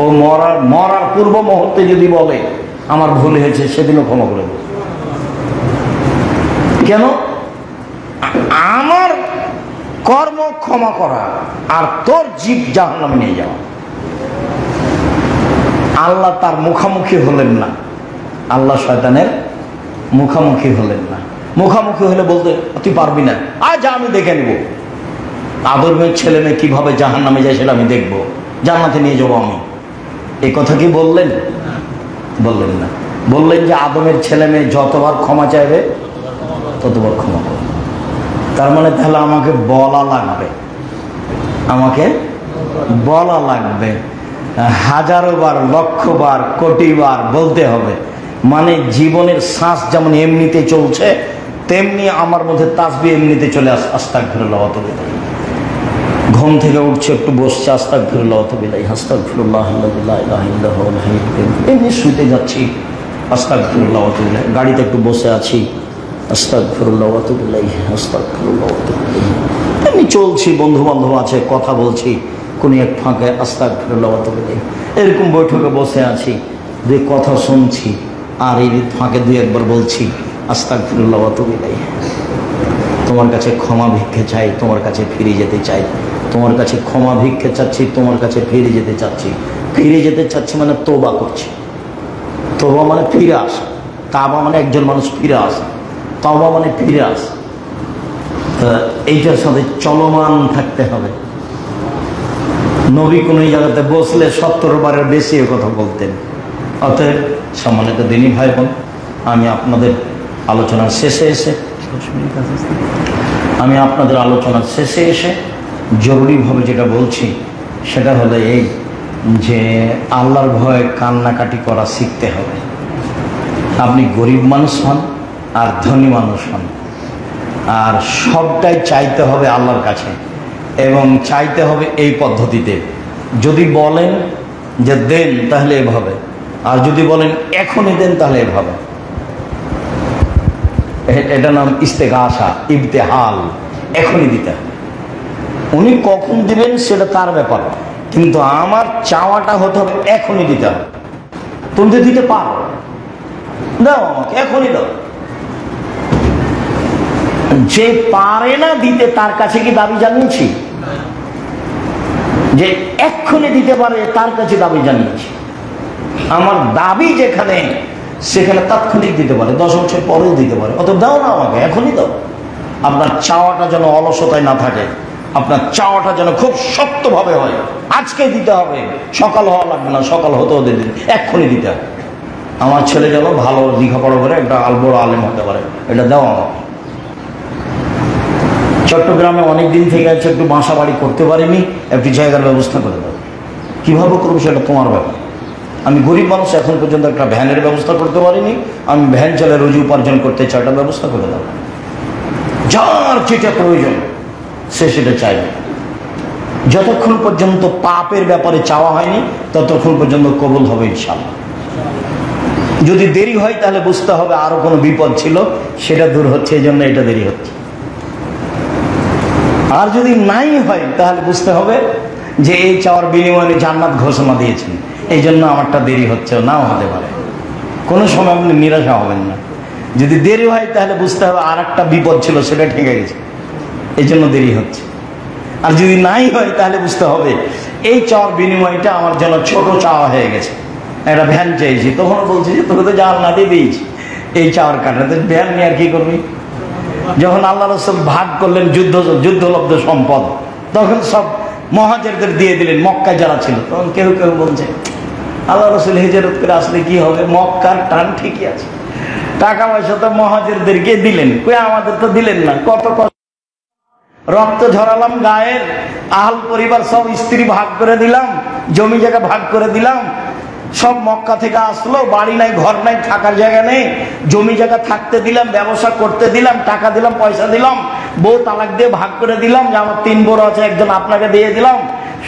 ও মরার পূর্ব মুহূর্তে যদি বলে আমার ভুল হয়েছে সেদিনও ক্ষমা করে দেব। কেন? আমার কর্ম ক্ষমা করা আর তোর জীব জাহান্নামে নিয়ে যাওয়া। আল্লাহ তার মুখামুখি হলেন না, আল্লাহ শয়তানের মুখামুখি হলেন না। মুখামুখি হলে বলতে তুই পারবি না, আজ আমি দেখে নেব আদমের ছেলে মেয়ে কিভাবে জাহান্নামে যায় সেটা আমি দেখব, জান্নাতে নিয়ে যাবো আমি। এই কথা কি বললেন? বললেন না। বললেন যে আদমের ছেলে মেয়ে যতবার ক্ষমা চাইবে ততবার ক্ষমা করবে। তার মানে তাহলে আমাকে বলা লাগবে, আমাকে বলা লাগবে, হাজারো বার, লক্ষ বার, কোটি বার বলতে হবে মানে জীবনের শ্বাস যেমন এমনিতে চলছে, তেমনি আমার মধ্যে তাসবিহ এমনিতে চলে আসে, আস্তাগফিরুল্লাহ ওয়া আতুবু ইলাইহি। ঘুম থেকে উঠছে, একটু বসছে, আস্তাগফিরুল্লাহ ওয়া আতুবু ইলাইহি, আস্তাগফিরুল্লাহ আল্লাযী লা ইলাহা ইল্লা হুয়াল হাইয়্যুল কাইয়্যুম। এমনি শুতে যাচ্ছি, আস্তাগফিরুল্লাহ ওয়া আতুবু ইলাইহি। গাড়িতে একটু বসে আছি, আস্তাগফিরুল্লাহ ওয়া আতুবু ইলাইহি, আস্তাগফিরুল্লাহ ওয়া আতুবু ইলাইহি। এমনি চলছি, বন্ধু বান্ধব আছে, কথা বলছি, কোন এক ফাঁকে আস্তাগফিরুল্লাহ ওয়া আতুবু ইলাইহি। এরকম বৈঠকে বসে আছি, দুই কথা শুনছি, আর এই ফাঁকে দুই একবার বলছি আস্তাগফিরুল্লাহ ওয়া আতুবু ইলাইহি। তোমার কাছে ক্ষমা ভিক্ষে চাই, তোমার কাছে ফিরে যেতে চাই, তোমার কাছে ক্ষমা ভিক্ষে চাচ্ছি, তোমার কাছে ফিরে যেতে চাচ্ছি। ফিরে যেতে চাচ্ছি মানে তওবা করছি। তওবা মানে ফিরে আসা, তাওবা মানে একজন মানুষ ফিরে আসা, তওবা মানে ফিরে আসা। এইটার সাথে চলমান থাকতে হবে। নবী কোন জায়গাতে বসলে 70 বারের বেশি কথা বলতেন। অতএব সম্মানিত দিনী ভাই বোন, আমি আপনাদের আলোচনার শেষে এসে জরুরিভাবে যেটা বলছি সেটা হলো এই যে আল্লাহর ভয়ে কান্নাকাটি করা শিখতে হবে। আপনি গরিব মানুষ হন আর ধনী মানুষ হন, আর সবটাই চাইতে হবে আল্লাহর কাছে, এবং চাইতে হবে এই পদ্ধতিতে। যদি বলেন যে দেন তাহলে এভাবে, আর যদি বলেন এখনই দেন তাহলে এভাবে। এটা নাম ইস্তেগাসা, ইবতেহাল। এখনই দিতে হবে। উনি কখন দিবেন সেটা তার ব্যাপার, কিন্তু আমার চাওয়াটা হতে হবে এখনই দিতে হবে। তুমি তো দিতে পারো, দাও আমাকে, এখনই দাও। যে পারে না দিতে তার কাছে কি দাবি জানিয়েছি? যে এক্ষুনি দিতে পারে তার কাছে দাবি জানিয়েছি। আমার দাবি যেখানে, সেখানে তাৎক্ষণিক দিতে পারে, 10 বছর পরেও দিতে পারে। অত দাও না আমাকে, এখনই দাও। আপনার চাওয়াটা যেন অলসতায় না থাকে, আপনার চাওয়াটা যেন খুব শক্তভাবে হয়। আজকে দিতে হবে, সকাল হওয়া লাগবে না, সকাল হতেও দিন, এক্ষুনি দিতে হবে। আমার ছেলে যেন ভালো লেখাপড়া করে একটা বড় আলেম হতে পারে, এটা দাও আমাকে। চট্টগ্রামে অনেক দিন থেকে আছে, একটু বাসা বাড়ি করতে পারিনি, একটি জায়গার ব্যবস্থা করে দাও। কীভাবে করবো সেটা তোমার ব্যাপার। আমি গরিব মানুষ, এখন পর্যন্ত একটা ভ্যানের ব্যবস্থা করতে পারিনি, আমি ভ্যান চালে রোজি উপার্জন করতে চাই, একটা ব্যবস্থা করে দাও। যার যেটা প্রয়োজন সে সেটা চাইবে। যতক্ষণ পর্যন্ত পাপের ব্যাপারে চাওয়া হয়নি ততক্ষণ পর্যন্ত কবুল হবে ইনশাআল্লাহ। যদি দেরি হয় তাহলে বুঝতে হবে আরো কোনো বিপদ ছিল, সেটা দূর হচ্ছে, এই জন্য এটা দেরি হচ্ছে। আর যদি নাই হয় তাহলে বুঝতে হবে যে এই চাওয়ার বিনিময়ে জান্নাত ঘোষণা দিয়েছেন, এই জন্য আমারটা দেরি হচ্ছে, নাও হতে পারে। কোনো সময় আপনি নিরাশা হবেন না। যদি দেরি হয় তাহলে বুঝতে হবে আর একটা বিপদ ছিল, সেটা ঠেকে গেছে, এই জন্য দেরি হচ্ছে। আর যদি নাই হয় তাহলে বুঝতে হবে এই চাওয়ার বিনিময়টা আমার জন্য ছোট চাওয়া হয়ে গেছে। একটা ভ্যান চাইছি, তখন বলছি যে তোকে তো জান্নাতে দিয়েছি, এই চাওয়ার কারণে ভ্যান নিয়ে আর কি করবি। যখন আল্লাহ রাসূল ভাগ করলেন যুদ্ধলব্ধ সম্পদ, তখন সব মুহাজিরদের দিয়ে দিলেন, মক্কায় যারা ছিল। তখন কেউ কেউ বলছে আল্লাহ রাসূল হিজরত করে আসলে কি হবে, মক্কার টান ঠিকই আছে, টাকা পয়সা তো মুহাজিরদেরকে দিলেন, কই আমাদের তো দিলেন না। কত রক্ত ঝরালাম গায়ের, আহল পরিবার সব, স্ত্রী ভাগ করে দিলাম, জমি জায়গা ভাগ করে দিলাম, সব মক্কা থেকে আসলো, বাড়ি নাই, ঘর নাই, থাকার জায়গা নেই, জমি জায়গা থাকতে দিলাম, ব্যবসা করতে দিলাম, টাকা দিলাম, পয়সা দিলাম, বউ তালাক দিয়ে ভাগ করে দিলাম, যে আমার 3 বড় আছে, একজন আপনাকে দিয়ে দিলাম,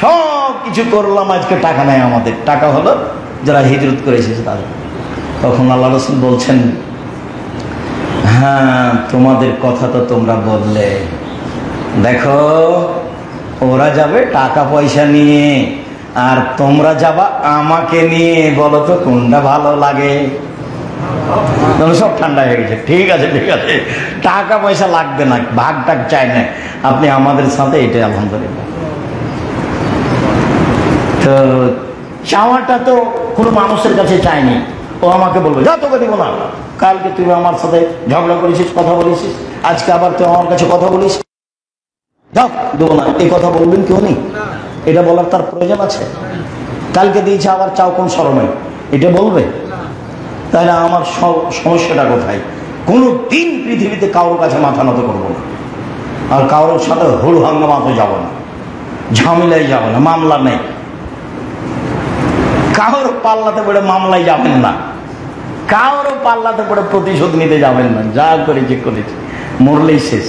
সব কিছু করলাম, আজকে টাকা নাই আমাদের। টাকা হলো যারা হিজরত করে এসেছে তাদের। তখন আল্লাহ রাসূল বলছেন, হ্যাঁ তোমাদের কথা তো তোমরা বললে, দেখো ওরা যাবে টাকা পয়সা নিয়ে, আর তোমরা যাবা আমাকে নিয়ে, বলো তো কোনটা ভালো লাগে? সব ঠান্ডা হয়ে গেছে। ঠিক আছে ঠিক আছে, টাকা পয়সা লাগবে না, ভাগ টাক চাই না, আপনি আমাদের সাথে, এটাই আলহামদুলিল্লাহ। তো চাওয়াটা তো কোনো মানুষের কাছে চাইনি। ও আমাকে বলবে যা তোকে দিব না, কালকে তুই আমার সাথে ঝগড়া করেছিস, কথা বলেছিস, আজকে আবার তুই আমার কাছে কথা বলিস, যাও দেবো না, এই কথা বলবেন কেউ নেই? এটা বলার তার প্রয়োজন আছে? কালকে দিয়েছে আবার চাও কোন শরমে, এটা বলবে? তাহলে আমার সমস্যাটা কোথায়? কোনো দিন পৃথিবীতে কারোর কাছে মাথা নত করবো না, আর কারোর সাথে হুড় হাঙ্গামাতে যাবো না, ঝামেলায় যাবো না, মামলা নেই, কারোর পাল্লাতে পড়ে মামলায় যাবেন না। কারো পাল্লাতে পড়ে প্রতিশোধ নিতে যাবেন না। যা করেছে করেছে, মরলেই শেষ,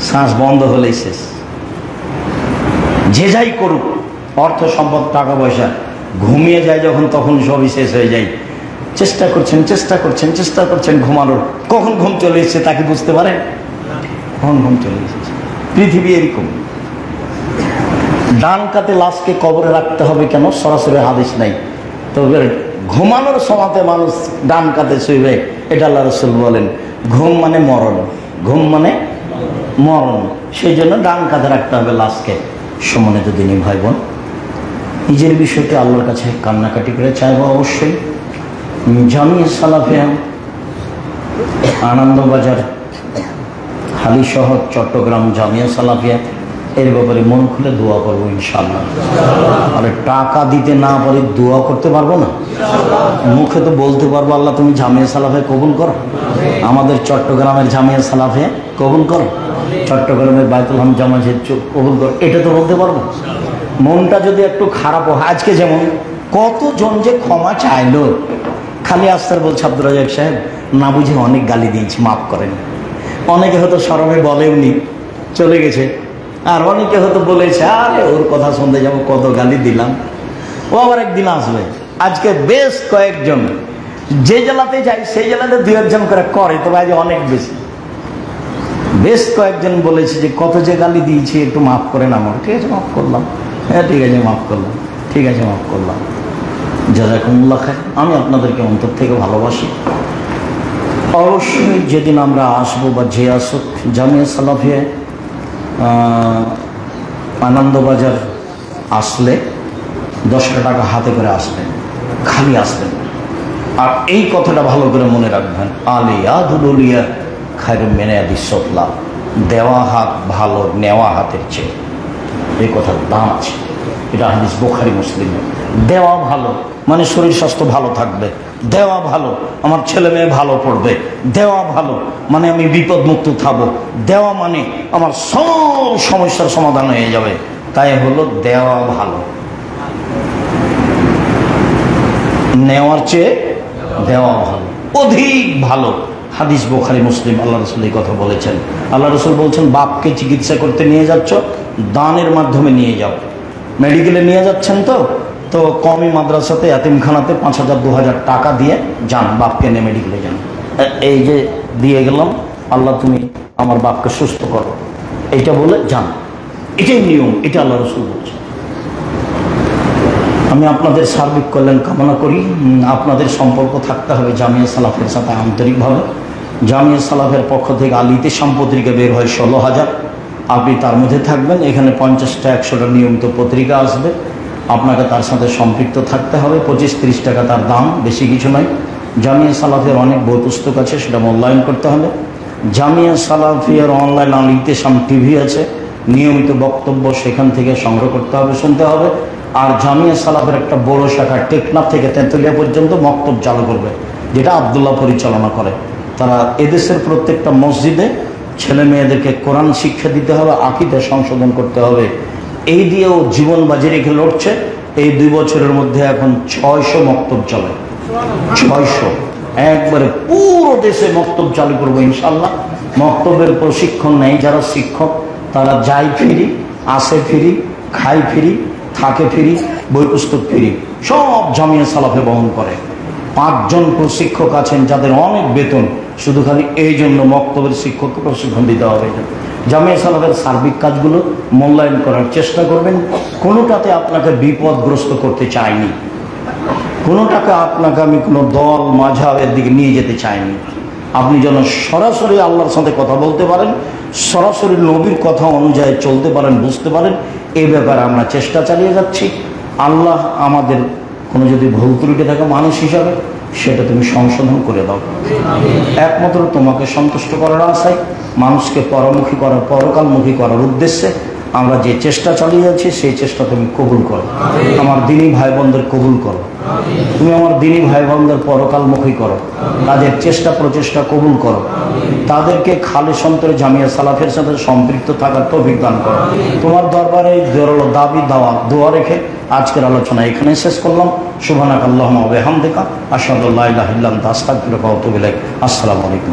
শ্বাস বন্ধ হলেই শেষ। যে যাই করুক, অর্থ সম্পদ টাকা পয়সা ঘুমিয়ে যায় যখন, তখন সবই শেষ হয়ে যায়। চেষ্টা করছেন ঘুমানোর, কখন ঘুম চলে এসেছে তা কি বুঝতে পারেন? কখন ঘুম চলে এসেছে। পৃথিবী এরকম। ডান কাতে লাশকে কবরে রাখতে হবে কেন? সরাসরি হাদিস নাই, তবে ঘুমানোর সময়তে মানুষ ডান কাতে শুইবে, এটা আল্লাহ রাসূল বলেন। ঘুম মানে মরণ, ঘুম মানে মরণ, সেই জন্য ডান কাতে রাখতে হবে লাশকে। সম্মানিত দিনী ভাই বোন, নিজের বিষয়টি আল্লাহর কাছে কান্নাকাটি করে চাইবো অবশ্যই। জামিয়া সালাফিয়া আনন্দবাজার, হালিশহর, চট্টগ্রাম জামিয়া সালাফিয়া, এর ব্যাপারে মন খুলে দোয়া করবো ইনশাআল্লাহ। আরে টাকা দিতে না পারি দোয়া করতে পারবো না? মুখে তো বলতে পারবো আল্লাহ তুমি জামিয়া সালাফিয়া কবুল করো, আমাদের চট্টগ্রামের জামিয়া সালাফিয়া কবুল করো, চট্টগ্রামের বাইতুল হাম জামাত কবুল করো, এটা তো বলতে পারবো। মনটা যদি একটু খারাপ হয়, আজকে যেমন কতজন যে ক্ষমা চাইলো, খালি আস্তার বলছে আব্দুর রাজাক সাহেব না বুঝে অনেক গালি দিয়েছি, মাফ করেন। অনেকে হয়তো শরমে বলেওনি, চলে গেছে। আর অনেকে হয়তো বলেছে আরে ওর কথা শুনতে যাবো, কত গালি দিলাম। ও আবার একদিন আসবে। আজকে বেশ কয়েকজন, যে জেলাতে যাই সেই জেলাতে দু একজন করে করে, তবে আজ অনেক বেশি। বেশ কয়েকজন বলেছে যে কত যে গালি দিয়েছি, একটু মাফ করেন আমার। ঠিক আছে, মাফ করলাম। হ্যাঁ ঠিক আছে, মাফ করলাম। ঠিক আছে, মাফ করলাম। জাযাকুমুল্লাহ খায়র। আমি আপনাদেরকে অন্তর থেকে ভালোবাসি। অবশ্যই যেদিন আমরা আসবো বা যে আসুক, জামিয়া সালাফিয়া আনন্দবাজার আসলে 10 টাকা হাতে করে আসবেন, খালি আসবেন। আর এই কথাটা ভালো করে মনে রাখবেন, আলিয়াদুলিয়া খায়রুম মিন ইয়াদিস-সুফলা, দেওয়া হাত ভালো নেওয়া হাতের চেয়ে। এই কথার দাম আছে, এটা হাদিস বুখারী মুসলিমে। দেওয়া ভালো মানে শরীর স্বাস্থ্য ভালো থাকবে, দেওয়া ভালো আমার ছেলে মেয়ে ভালো পড়বে, দেওয়া ভালো মানে আমি বিপদ মুক্ত থাকবো, দেওয়া মানে আমার সব সমস্যার সমাধান হয়ে যাবে। তাই হলো দেওয়া ভালো, নেওয়ার চেয়ে দেওয়া ভালো, অধিক ভালো। হাদিস বুখারী মুসলিম, আল্লাহ রাসূল এই কথা বলেছেন। আল্লাহ রাসূল বলছেন, বাপকে চিকিৎসা করতে নিয়ে যাচ্ছ, দানের মাধ্যমে নিয়ে যাও। মেডিকেলে নিয়ে যাচ্ছেন তো কমই মাদ্রাসাতে, এতিমখানাতে 5000 2000 টাকা দিয়ে যান, বাপকে নিয়ে মেডিকেলে যান। এই যে দিয়ে গেলাম, আল্লাহ তুমি আমার বাপকে সুস্থ করো, এইটা বলে যান। এটাই নিয়ম, এটা আল্লাহ রাসূল বলছেন। আমি আপনাদের সার্বিক কল্যাণ কামনা করি। আপনাদের সম্পর্ক থাকতে হবে জামিয়া সালাফের সাথে আন্তরিকভাবে। জামিয়া সালাফের পক্ষ থেকে আল ইতিসাম পত্রিকা বের হয় 16,000, আপনি তার মধ্যে থাকবেন। এখানে 50টা 100টা নিয়মিত পত্রিকা আসবে, আপনাকে তার সাথে সম্পৃক্ত থাকতে হবে। 25-30 টাকা তার দাম, বেশি কিছু নয়। জামিয়া সালাফের অনেক বই পুস্তক আছে, সেটা মূল্যায়ন করতে হবে। জামিয়া সালাফিয়ার অনলাইন আল ইতিসাম টিভি আছে, নিয়মিত বক্তব্য সেখান থেকে সংগ্রহ করতে হবে, শুনতে হবে। আর জামিয়া সালাফের একটা বড় শাখা টেকনাফ থেকে তেঁতুলিয়া পর্যন্ত মক্তব চালু করবে, যেটা আব্দুল্লাহ পরিচালনা করে। তারা এদেশের প্রত্যেকটা মসজিদে ছেলে মেয়েদেরকে কোরআন শিক্ষা দিতে হবে, আকীদা সংশোধন করতে হবে। এই দিয়েও জীবন বাজি রেখে লড়ছে। এই 2 বছরের মধ্যে এখন 600 মক্তব চলে, 600 একবারে পুরো দেশে মক্তব চালু করবো ইনশাল্লাহ। মক্তবের প্রশিক্ষণ নেই যারা শিক্ষক, তারা যায় ফিরি, আসে ফিরি, খায় ফিরি, থাকে ফিরি, বই পুস্তক ফিরি, সব জামিয়া সালাফে বহন করে। 5 জন প্রশিক্ষক আছেন যাদের অনেক বেতন, শুধু খালি এই জন্য মক্তবের শিক্ষককে প্রশিক্ষণ দিতে হবে। জামিয়া সালাফের সার্বিক কাজগুলো মূল্যায়ন করার চেষ্টা করবেন। কোনোটাতে আপনাকে বিপদগ্রস্ত করতে চাইনি, কোনোটাকে আপনাকে আমি কোনো দল মাঝহাবের দিকে নিয়ে যেতে চাইনি। আপনি যেন সরাসরি আল্লাহর সাথে কথা বলতে পারেন, সরাসরি নবীর কথা অনুযায়ী চলতে পারেন, বুঝতে পারেন। এই ব্যাপারে আমরা চেষ্টা চালিয়ে যাচ্ছি। আল্লাহ আমাদের কোনো যদি ভুল ত্রুটি থাকে মানুষ হিসাবে, সেটা তুমি সংশোধন করে দাও। একমাত্র তোমাকে সন্তুষ্ট করার আশায়, মানুষকে পরমুখী করার, পরকালমুখী করার উদ্দেশ্যে আমরা যে চেষ্টা চালিয়ে যাচ্ছি সেই চেষ্টা তুমি কবুল করো। আমার দিনী ভাই বোনদের কবুল করো। তুমি আমার দিনী ভাই বোনদের পরকালমুখী করো। তাদের চেষ্টা প্রচেষ্টা কবুল করো। তাদেরকে খালিস অন্তরে জামিয়া সালাফের সাথে সম্পৃক্ত থাকার তৌফিক দান করো। তোমার দরবারে জোরালো দাবি দাওয়া দোয়া রেখে আজকের আলোচনা এখানে শেষ করলাম। সুবহানাক আল্লাহুম্মা ওয়া বিহামদিকা আশহাদু আল্লা ইলাহা ইল্লা আনতা আস্তাগফিরুকা ওয়া আতুবু ইলাইক। আসসালামু আলাইকুম।